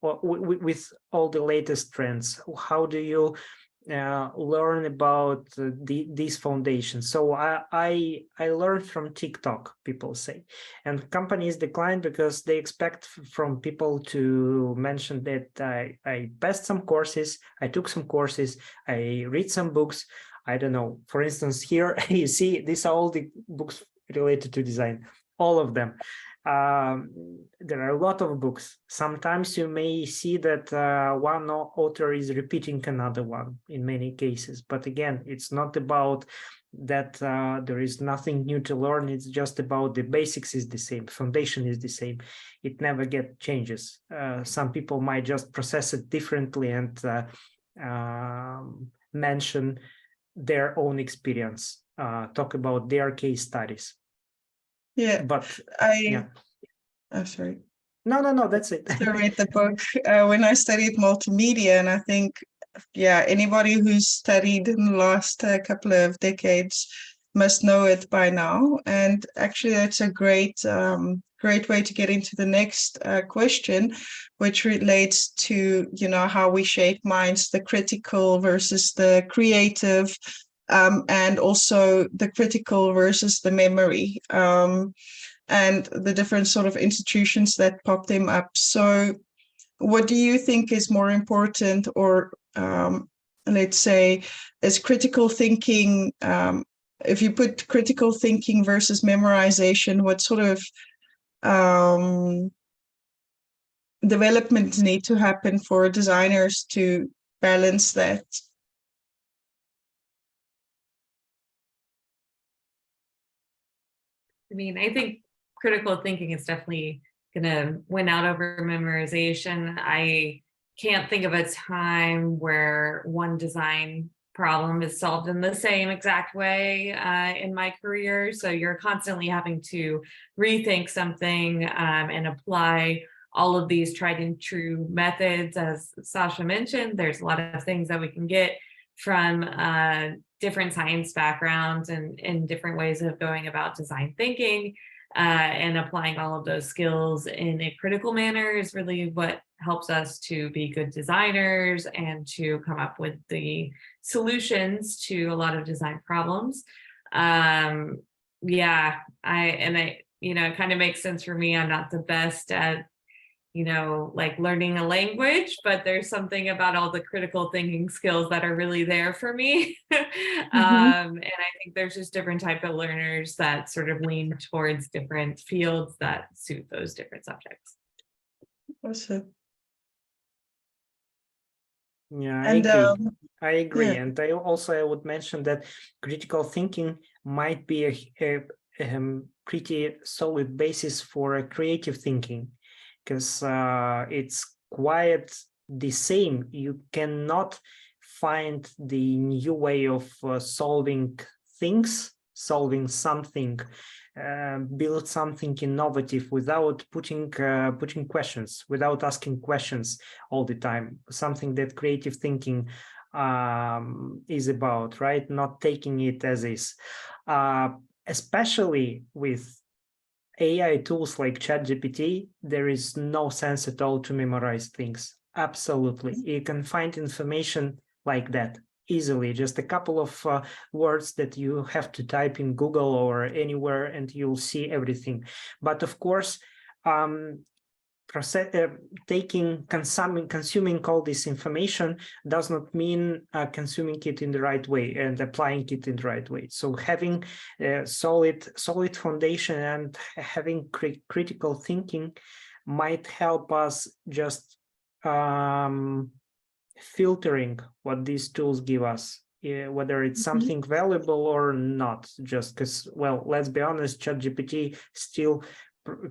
with all the latest trends? How do you learn about these foundations? So I learned from TikTok, people say, and companies decline because they expect from people to mention that I passed some courses, I took some courses, I read some books. I don't know, for instance, here you see these are all the books related to design, all of them. There are a lot of books. Sometimes you may see that one author is repeating another one in many cases. But again, it's not about that there is nothing new to learn. It's just about the basics is the same. Foundation is the same. It never get changes. Some people might just process it differently and mention their own experience, talk about their case studies. Yeah, but oh, sorry. No, that's it. I read the book when I studied multimedia, and I think, yeah, anybody who's studied in the last couple of decades must know it by now. And actually, that's a great way to get into the next question, which relates to, how we shape minds, the critical versus the creative, and also the critical versus the memory. And the different sort of institutions that pop them up. So what do you think is more important, or let's say, is critical thinking, if you put critical thinking versus memorization, what sort of developments need to happen for designers to balance that? I mean, I think critical thinking is definitely going to win out over memorization. I can't think of a time where one design problem is solved in the same exact way in my career. So you're constantly having to rethink something and apply all of these tried and true methods. As Sasha mentioned, there's a lot of things that we can get from different science backgrounds and different ways of going about design thinking, and applying all of those skills in a critical manner is really what helps us to be good designers and to come up with the solutions to a lot of design problems. It kind of makes sense for me. I'm not the best at like learning a language, but there's something about all the critical thinking skills that are really there for me. And I think there's just different type of learners that sort of lean towards different fields that suit those different subjects. Awesome. Yeah, And I agree. yeah. And I would mention that critical thinking might be pretty solid basis for a creative thinking, because it's quite the same. You cannot find the new way of solving things, solving something, build something innovative without putting questions, without asking questions all the time. Something that creative thinking is about, right? Not taking it as is. Especially with AI tools like ChatGPT, there is no sense at all to memorize things. Absolutely. You can find information like that easily, just a couple of words that you have to type in Google or anywhere, and you'll see everything. But of course, consuming all this information does not mean consuming it in the right way and applying it in the right way. So having a solid foundation and having critical thinking might help us just filtering what these tools give us, whether it's something valuable or not. Just because, well, let's be honest, ChatGPT still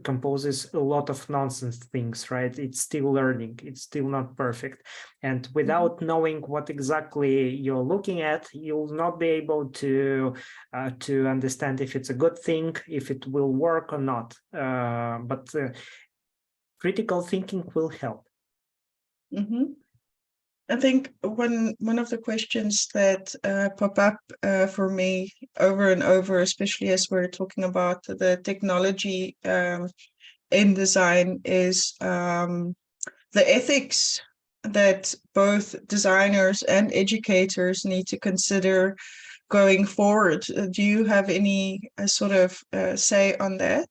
composes a lot of nonsense things, right? It's still learning, it's still not perfect, and without knowing what exactly you're looking at, you'll not be able to understand if it's a good thing, if it will work or not. But critical thinking will help. I think one of the questions that pop up for me over and over, especially as we're talking about the technology in design, is the ethics that both designers and educators need to consider going forward. Do you have any sort of say on that?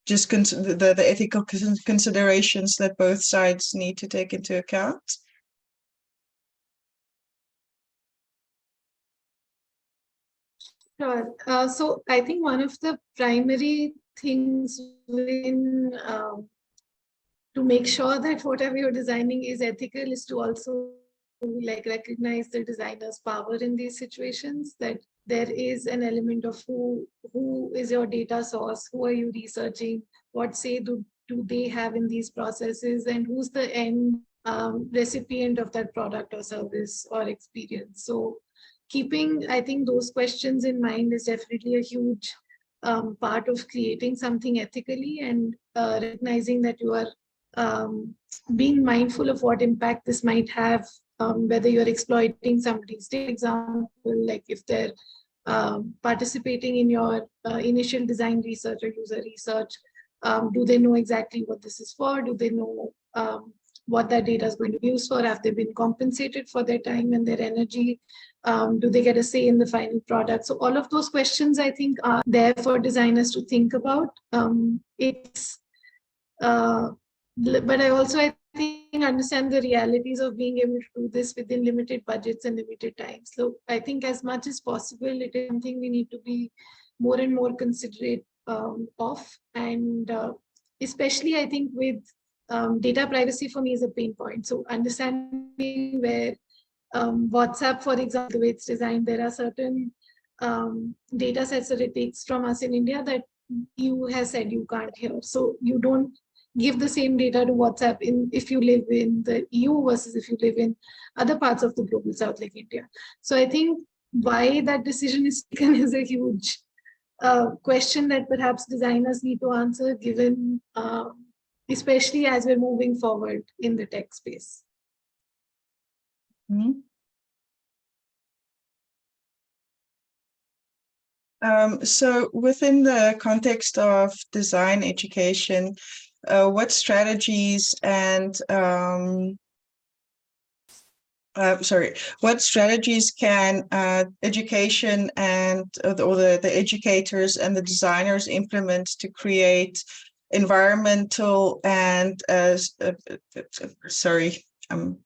Just the ethical considerations that both sides need to take into account. Sure. So I think one of the primary things to make sure that whatever you're designing is ethical is to also recognize the designer's power in these situations, that there is an element of who is your data source, who are you researching, what say do they have in these processes, and who's the end recipient of that product or service or experience. So keeping, I think, those questions in mind is definitely a huge part of creating something ethically, and recognizing that you are being mindful of what impact this might have, whether you're exploiting somebody's data, example, like if they're participating in your initial design research or user research, do they know exactly what this is for? Do they know what that data is going to be used for? Have they been compensated for their time and their energy? Do they get a say in the final product? So all of those questions, I think, are there for designers to think about. But I think understand the realities of being able to do this within limited budgets and limited time. So I think as much as possible, it is something we need to be more and more considerate of. And especially, I think, with data privacy, for me, is a pain point. So understanding where WhatsApp, for example, the way it's designed, there are certain data sets that it takes from us in India that EU has said you can't hear. So you don't give the same data to WhatsApp if you live in the EU versus if you live in other parts of the global south like India. So I think why that decision is taken is a huge question that perhaps designers need to answer, given especially as we're moving forward in the tech space. So within the context of design education, what strategies and what strategies can education and or the educators and the designers implement to create environmental and sorry, I'm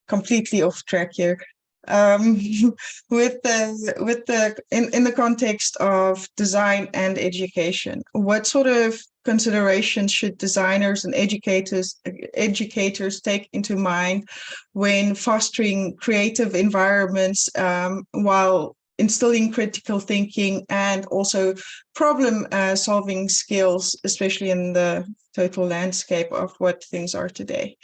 completely off track here. With the in the context of design and education, what sort of considerations should designers and educators take into mind when fostering creative environments while instilling critical thinking and also problem solving skills, especially in the total landscape of what things are today.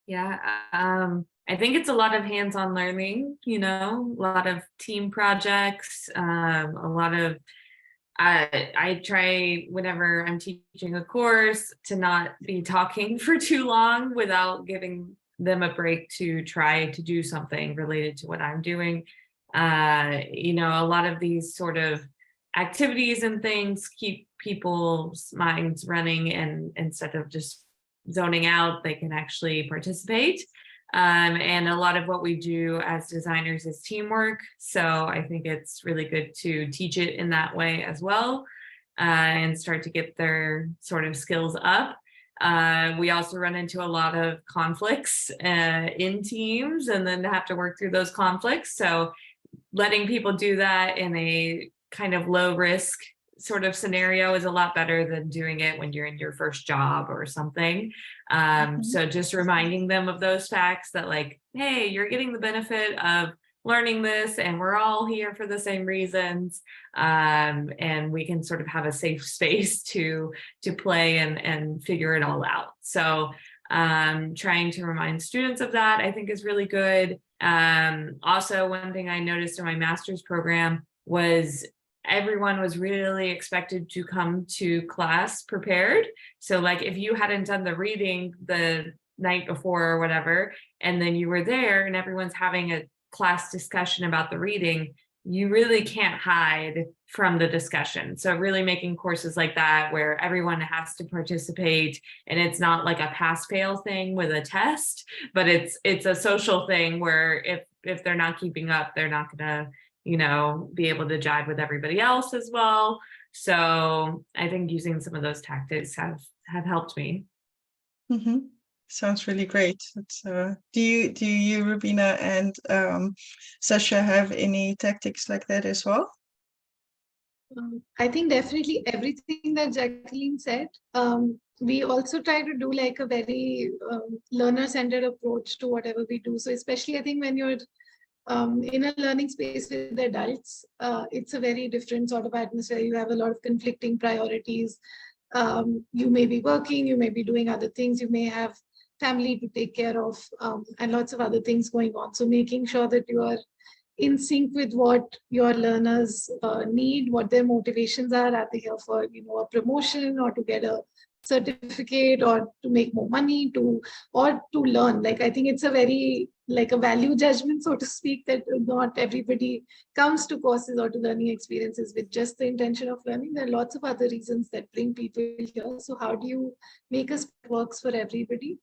Yeah, I think it's a lot of hands-on learning, a lot of team projects, a lot of, I try whenever I'm teaching a course to not be talking for too long without giving them a break to try to do something related to what I'm doing. A lot of these sort of activities and things keep people's minds running, and instead of just zoning out, they can actually participate. And a lot of what we do as designers is teamwork. So I think it's really good to teach it in that way as well, and start to get their sort of skills up. We also run into a lot of conflicts in teams, and then have to work through those conflicts. So letting people do that in a kind of low risk sort of scenario is a lot better than doing it when you're in your first job or something. So just reminding them of those facts, that like, hey, you're getting the benefit of learning this, and we're all here for the same reasons, and we can sort of have a safe space to play and figure it all out. So trying to remind students of that, I think, is really good. Also, one thing I noticed in my master's program was everyone was really expected to come to class prepared. So like if you hadn't done the reading the night before or whatever, and then you were there and everyone's having a class discussion about the reading, you really can't hide from the discussion. So really making courses like that where everyone has to participate, and it's not like a pass-fail thing with a test, but it's a social thing where if they're not keeping up, they're not gonna be able to jive with everybody else as well. So I think using some of those tactics have helped me. Sounds really great. Do you, Rubina and Sasha, have any tactics like that as well? I think definitely everything that Jacqueline said. We also try to do like a very learner-centered approach to whatever we do. So especially I think when you're in a learning space with adults, it's a very different sort of atmosphere. You have a lot of conflicting priorities. You may be working, you may be doing other things, you may have family to take care of, and lots of other things going on. So making sure that you are in sync with what your learners need, what their motivations are they here for a promotion, or to get a certificate, or to make more money, or to learn. Like I think it's a very like a value judgment, so to speak, that not everybody comes to courses or to learning experiences with just the intention of learning. There are lots of other reasons that bring people here. So how do you make a works for everybody?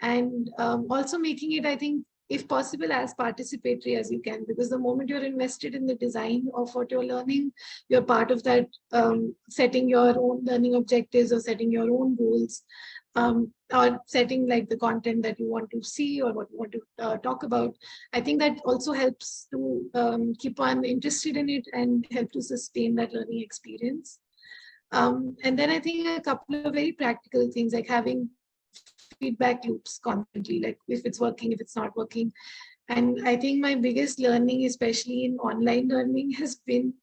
And also making it, I think, if possible, as participatory as you can, because the moment you're invested in the design of what you're learning, you're part of that, setting your own learning objectives or setting your own goals, or setting like the content that you want to see or what you want to talk about. I think that also helps to keep on interested in it and help to sustain that learning experience. And then I think a couple of very practical things, like having feedback loops constantly, like if it's working, if it's not working. And I think my biggest learning, especially in online learning, has been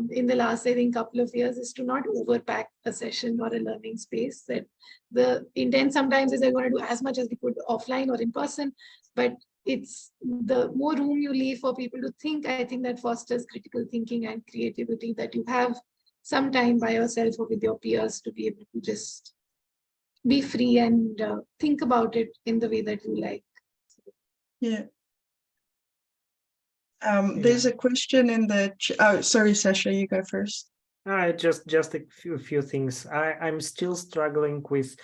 in the last, I think, couple of years, is to not overpack a session or a learning space. That the intent sometimes is I want to do as much as we could offline or in person, but it's the more room you leave for people to think, I think that fosters critical thinking and creativity, that you have some time by yourself or with your peers to be able to just be free and think about it in the way that you like. Yeah. There's a question in the oh, sorry, Sasha, you go first. Just a few things. I'm still struggling with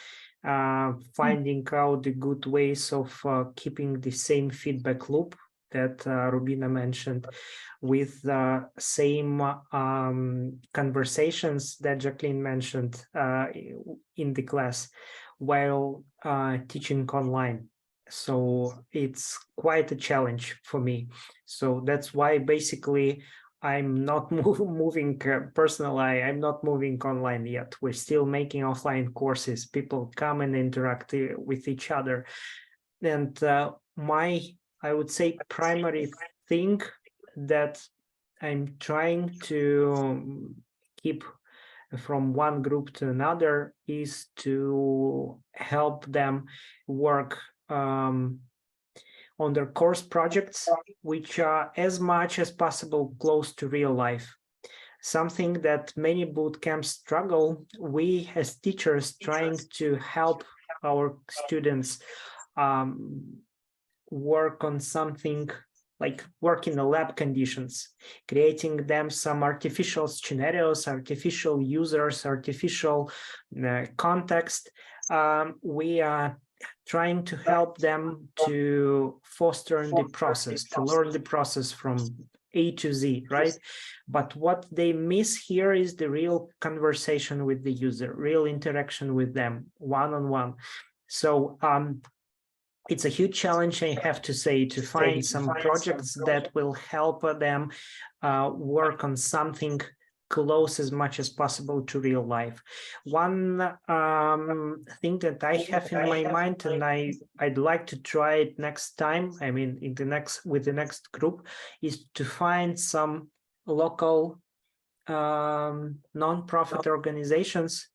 finding out the good ways of keeping the same feedback loop that Rubina mentioned, with the same conversations that Jacqueline mentioned in the class while teaching online. So it's quite a challenge for me. So that's why basically I'm not moving personally. I'm not moving online yet. We're still making offline courses. People come and interact with each other. And my I would say, primary thing that I'm trying to keep from one group to another is to help them work on their course projects, which are as much as possible close to real life. Something that many boot camps struggle. We as teachers trying to help our students work on something like work in the lab conditions, creating them some artificial scenarios, artificial users, artificial context. We are trying to help them to foster the process, to learn the process from A to Z, right? But what they miss here is the real conversation with the user, real interaction with them, one-on-one. So it's a huge challenge, I have to say, to find some projects that will help them work on something close as much as possible to real life. One thing that I have in my mind, and I'd like to try it next time, I mean, with the next group, is to find some local non-profit organizations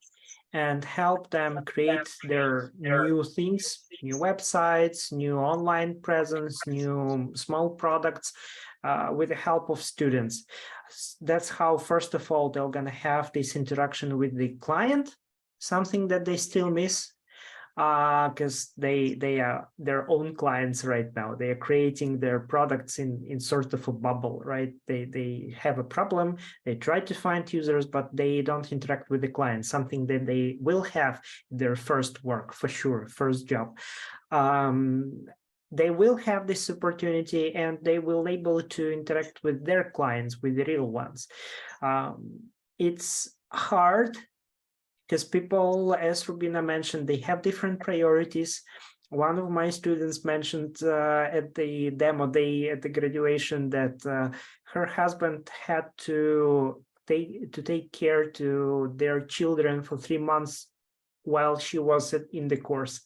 and help them create their new things, new websites, new online presence, new small products with the help of students. That's how, first of all, they're going to have this interaction with the client, something that they still miss, because they are their own clients right now. They are creating their products in sort of a bubble, right? They have a problem, they try to find users, but they don't interact with the client, something that they will have their first work, for sure, first job. They will have this opportunity and they will able to interact with their clients, with the real ones. It's hard, because people, as Rubina mentioned, they have different priorities. One of my students mentioned at the demo day at the graduation that her husband had to take care to their children for 3 months while she was in the course.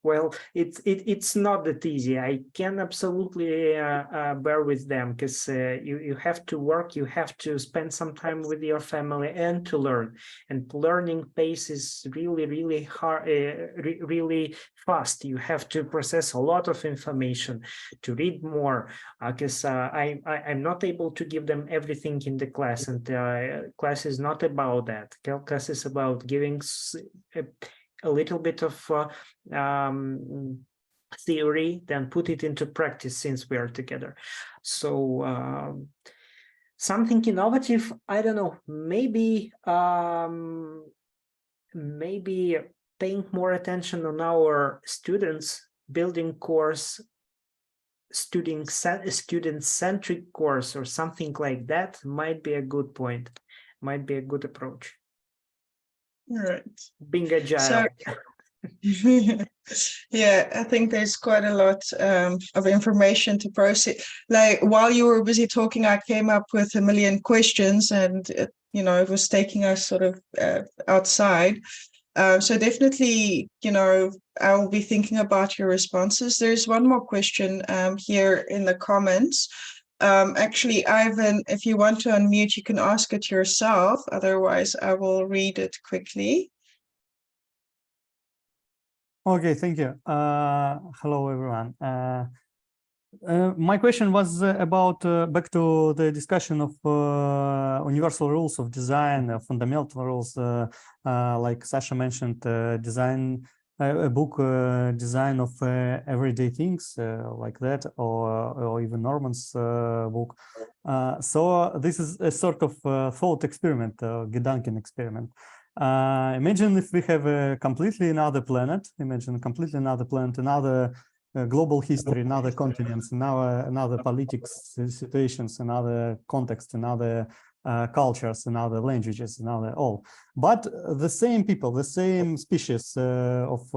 Well, it's not that easy. I can absolutely bear with them, because you have to work, you have to spend some time with your family and to learn. And learning pace is really hard, really fast. You have to process a lot of information, to read more, because I'm not able to give them everything in the class, and class is not about that. Class is about giving a little bit of theory, then put it into practice since we are together. So something innovative, I don't know, maybe paying more attention on our students, building course, student-centric course or something like that might be a good point, might be a good approach. Right. Being agile. So, yeah, I think there's quite a lot of information to process. Like, while you were busy talking, I came up with a million questions, and it was taking us sort of outside. So definitely, I'll be thinking about your responses. There's one more question here in the comments. Actually, Ivan, if you want to unmute, you can ask it yourself. Otherwise, I will read it quickly. Okay, thank you. Hello, everyone. My question was about back to the discussion of universal rules of design, fundamental rules, like Sasha mentioned, design a book, design of everyday things like that, or even Norman's book. So this is a sort of thought experiment, Gedanken experiment. Imagine if we have a completely another planet. Imagine completely another planet, another global history, another continents, another politics situations, another context, another cultures, another languages, another all. But the same people, the same species of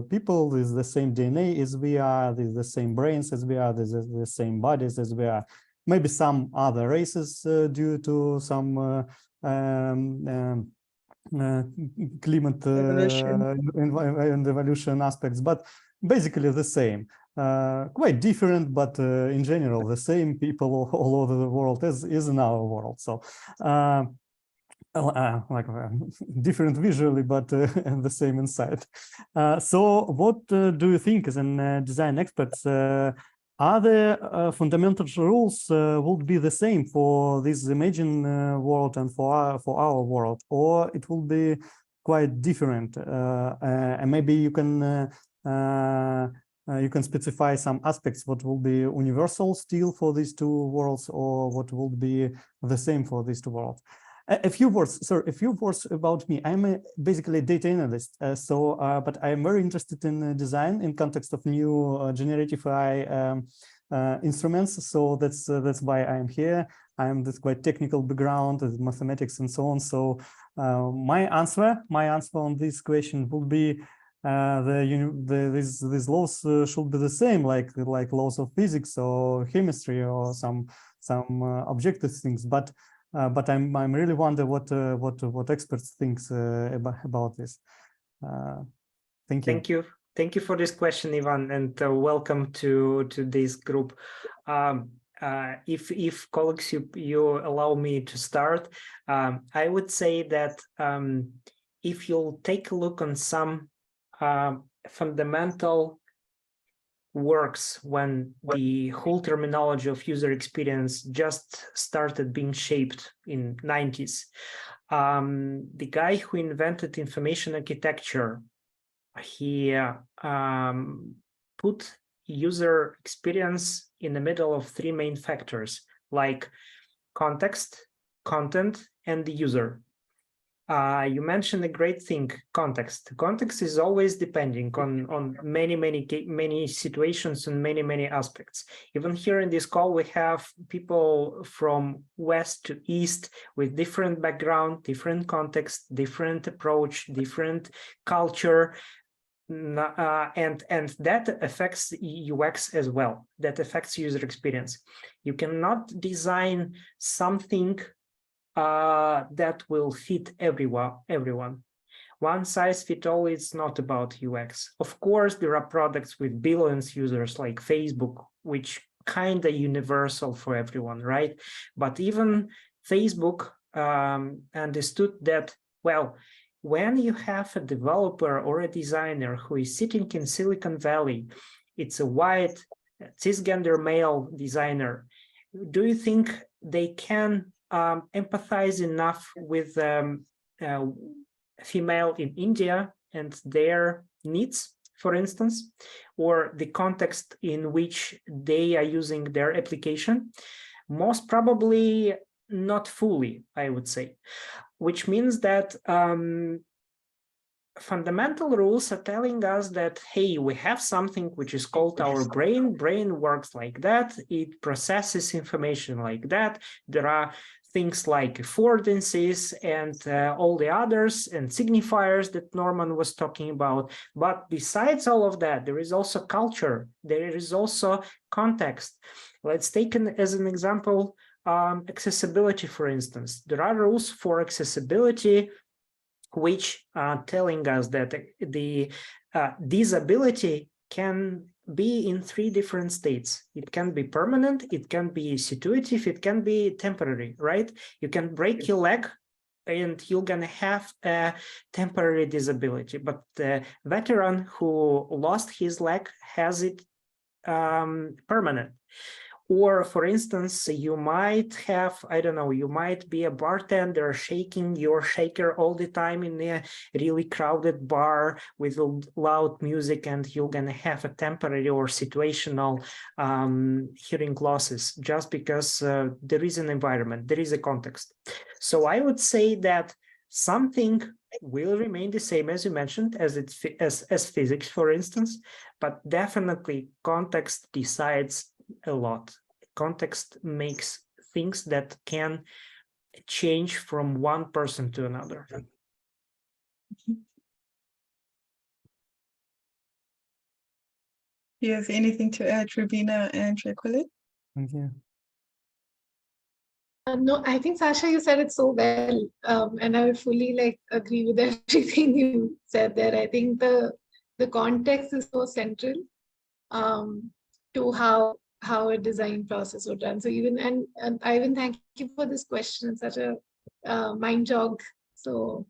people with the same DNA as we are, the same brains as we are, the same bodies as we are. Maybe some other races due to some climate and evolution aspects, but basically the same. quite different, but in general, the same people all over the world is in our world. So different visually, but the same inside. So what do you think as an design experts? Are the fundamental rules would be the same for this imagined world and for our world, or it will be quite different? And maybe you can specify some aspects what will be universal still for these two worlds, or what will be the same for these two worlds. A few words about me. I'm basically a data analyst. But I'm very interested in design in context of new generative AI instruments. So that's why I'm here. I'm this quite technical background with mathematics and so on. So my answer on this question would be these laws should be the same, like laws of physics or chemistry or some objective things. But I'm really wonder what experts thinks about this. Thank you. Thank you for this question, Ivan, and welcome to this group. If colleagues, you allow me to start, I would say that if you'll take a look on some fundamental works when the whole terminology of user experience just started being shaped in 90s. The guy who invented information architecture, he put user experience in the middle of three main factors, like context, content, and the user. You mentioned a great thing, context. Context is always depending on many situations and many aspects. Even here in this call, we have people from west to east with different background, different context, different approach, different culture. And that affects UX as well. That affects user experience. You cannot design something that will fit everyone. One size fits all is not about UX. Of course, there are products with billions users like Facebook, which kind of universal for everyone, right? But even Facebook understood that, well, when you have a developer or a designer who is sitting in Silicon Valley, it's a white, cisgender male designer, do you think they can empathize enough with female in India and their needs, for instance, or the context in which they are using their application? Most probably not fully, I would say, which means that fundamental rules are telling us that, hey, we have something which is called our brain. Brain works like that. It processes information like that. There are things like affordances and all the others and signifiers that Norman was talking about. But besides all of that, there is also culture. There is also context. Let's take as an example accessibility, for instance. There are rules for accessibility which are telling us that the disability can be in three different states. It can be permanent, it can be situative, it can be temporary, right? You can break your leg and you're gonna have a temporary disability, but the veteran who lost his leg has it permanent. Or, for instance, you might have, I don't know, you might be a bartender shaking your shaker all the time in a really crowded bar with loud music, and you're going to have a temporary or situational hearing losses just because there is an environment, there is a context. So I would say that something will remain the same, as you mentioned, as physics, for instance, but definitely context decides a lot. Context makes things that can change from one person to another. Do you have anything to add, Rubina and Jacqueline? Thank you. No, I think, Sasha, you said it so well, and I fully agree with everything you said there. I think the context is so central. to how a design process would run. So and Ivan, thank you for this question. It's such a mind jog. So,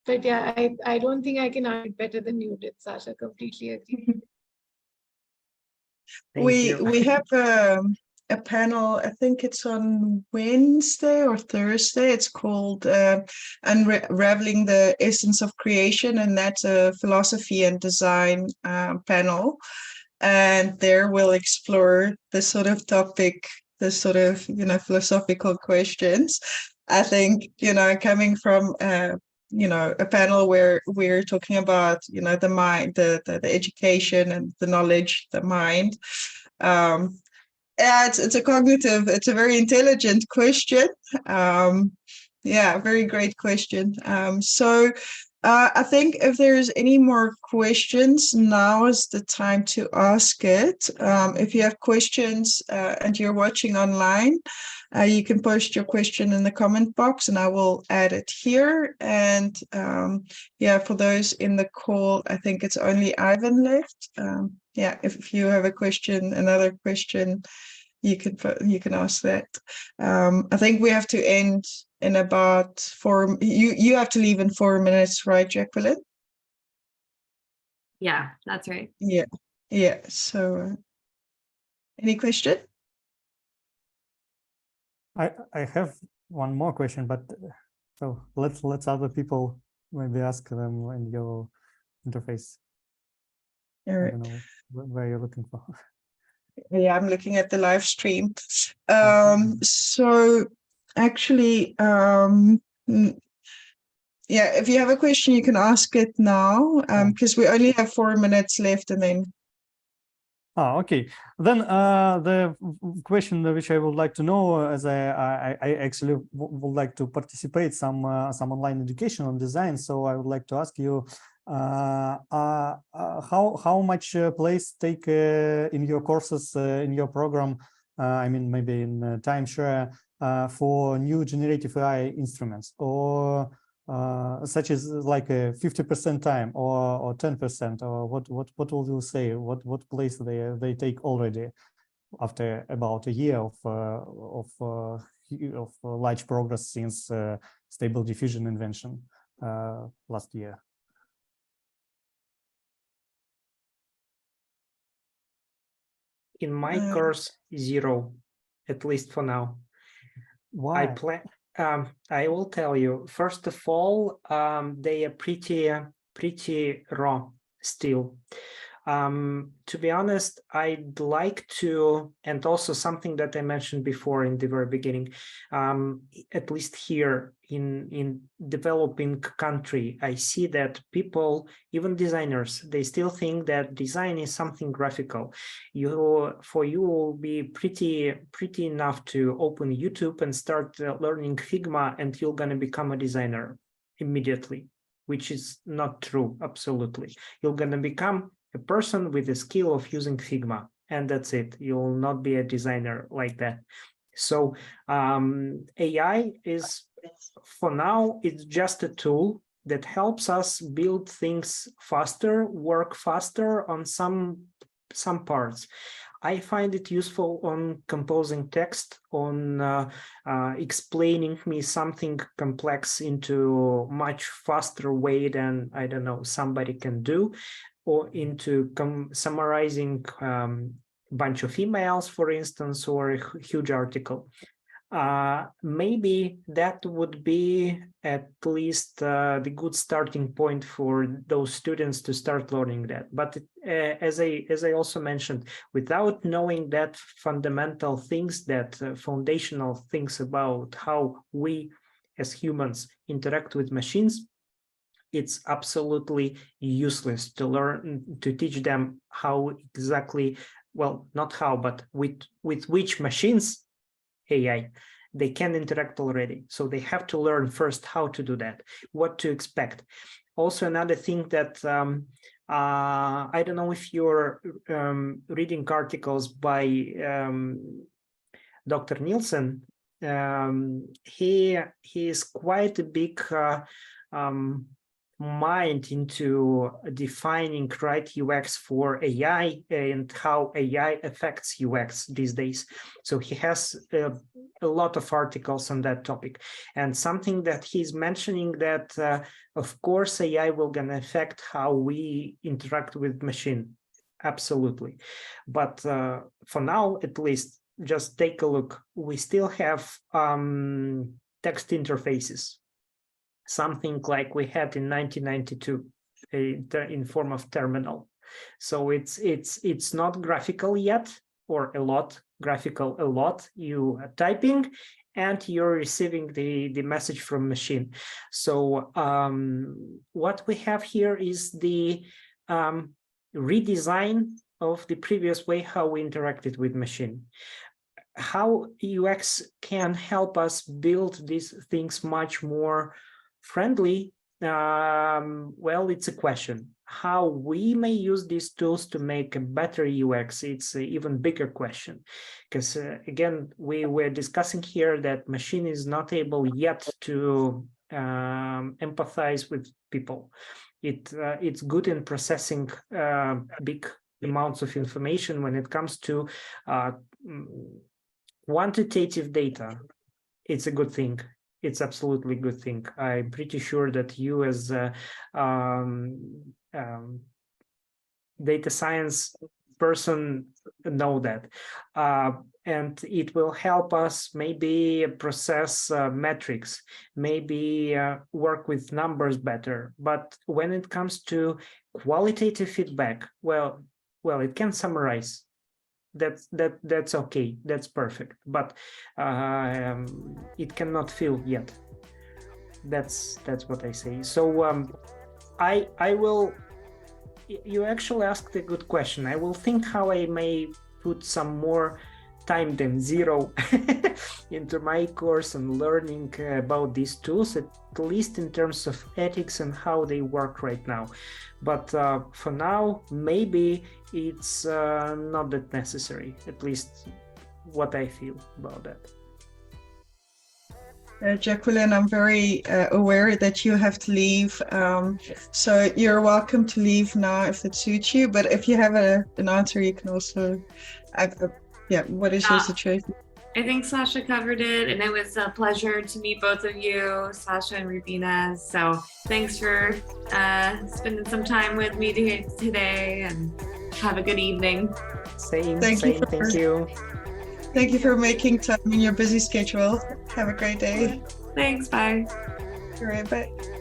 but yeah, I don't think I can answer it better than you did, Sasha. Completely agree. We have a panel, I think it's on Wednesday or Thursday. It's called Unraveling the Essence of Creation, and that's a philosophy and design panel. And there we'll explore this sort of topic, this sort of, philosophical questions. I think, coming from a panel where we're talking about, the mind, the education and the knowledge, the mind. Yeah, it's a very intelligent question. Very great question. So I think if there's any more questions, now is the time to ask it. If you have questions and you're watching online, you can post your question in the comment box and I will add it here. And for those in the call, I think it's only Ivan left. If you have a question, another question, you can ask that. I think we have to end in about 4. You have to leave in 4 minutes, right, Jacqueline? Yeah, that's right. Yeah. So, any question? I have one more question, but so let's other people maybe ask them in your interface. All right. I don't know where you're looking for. Yeah, I'm looking at the live stream. Okay. So actually, if you have a question, you can ask it now, because we only have 4 minutes left, and then. Okay. Then the question which I would like to know, as I actually would like to participate some online education on design, so I would like to ask you how much place take in your courses in your program, I mean maybe in timeshare, for new generative AI instruments, or such as like a 50% time or 10%, or what will you say? What place they take already after about a year of large progress since stable diffusion invention last year? In my course, 0, at least for now. Why? I will tell you. First of all, they are pretty raw still. To be honest, I'd like to, and also something that I mentioned before in the very beginning, at least here in developing country, I see that people, even designers, they still think that design is something graphical. For you will be pretty enough to open YouTube and start learning Figma, and you're gonna become a designer immediately, which is not true. Absolutely, you're gonna become a person with the skill of using Figma, and that's it. You'll not be a designer like that. So AI is, for now, it's just a tool that helps us build things faster, work faster on some parts. I find it useful on composing text, on explaining me something complex into much faster way than, I don't know, somebody can do, or into summarizing bunch of emails, for instance, or a huge article. Maybe that would be at least the good starting point for those students to start learning that. But as I also mentioned, without knowing that fundamental things, that foundational things about how we as humans interact with machines, it's absolutely useless to teach them how exactly, well, not how, but with which machines, AI, they can interact already. So they have to learn first how to do that, what to expect. Also, another thing that I don't know if you're reading articles by Dr. Nielsen. He is quite a big mind into defining right UX for AI and how AI affects UX these days. So he has a lot of articles on that topic, and something that he's mentioning that of course AI will gonna affect how we interact with machine. Absolutely. But for now, at least, just take a look. We still have text interfaces, something like we had in 1992 in form of terminal. So it's not graphical yet, or graphical a lot. You are typing and you're receiving the message from machine. So what we have here is the redesign of the previous way how we interacted with machine. How UX can help us build these things much more friendly, well, it's a question. How we may use these tools to make a better UX, it's an even bigger question. Because again, we were discussing here that machine is not able yet to empathize with people. It's good in processing big amounts of information when it comes to quantitative data. It's a good thing. It's absolutely a good thing. I'm pretty sure that you as data science person know that. And it will help us maybe process metrics, maybe work with numbers better. But when it comes to qualitative feedback, well, it can summarize. That's okay. That's perfect. But it cannot feel yet. That's what I say. So I will. You actually asked a good question. I will think how I may put some more time than zero into my course and learning about these tools, at least in terms of ethics and how they work right now. But for now, maybe it's not that necessary, at least what I feel about that. Jacqueline, I'm very aware that you have to leave. So you're welcome to leave now if it suits you. But if you have an answer, you can also, yeah, what is your situation? I think Sasha covered it, and it was a pleasure to meet both of you, Sasha and Rubina. So thanks for spending some time with me today, and have a good evening. Thank you. Thank you for making time in your busy schedule. Have a great day. Thanks, bye. All right, bye.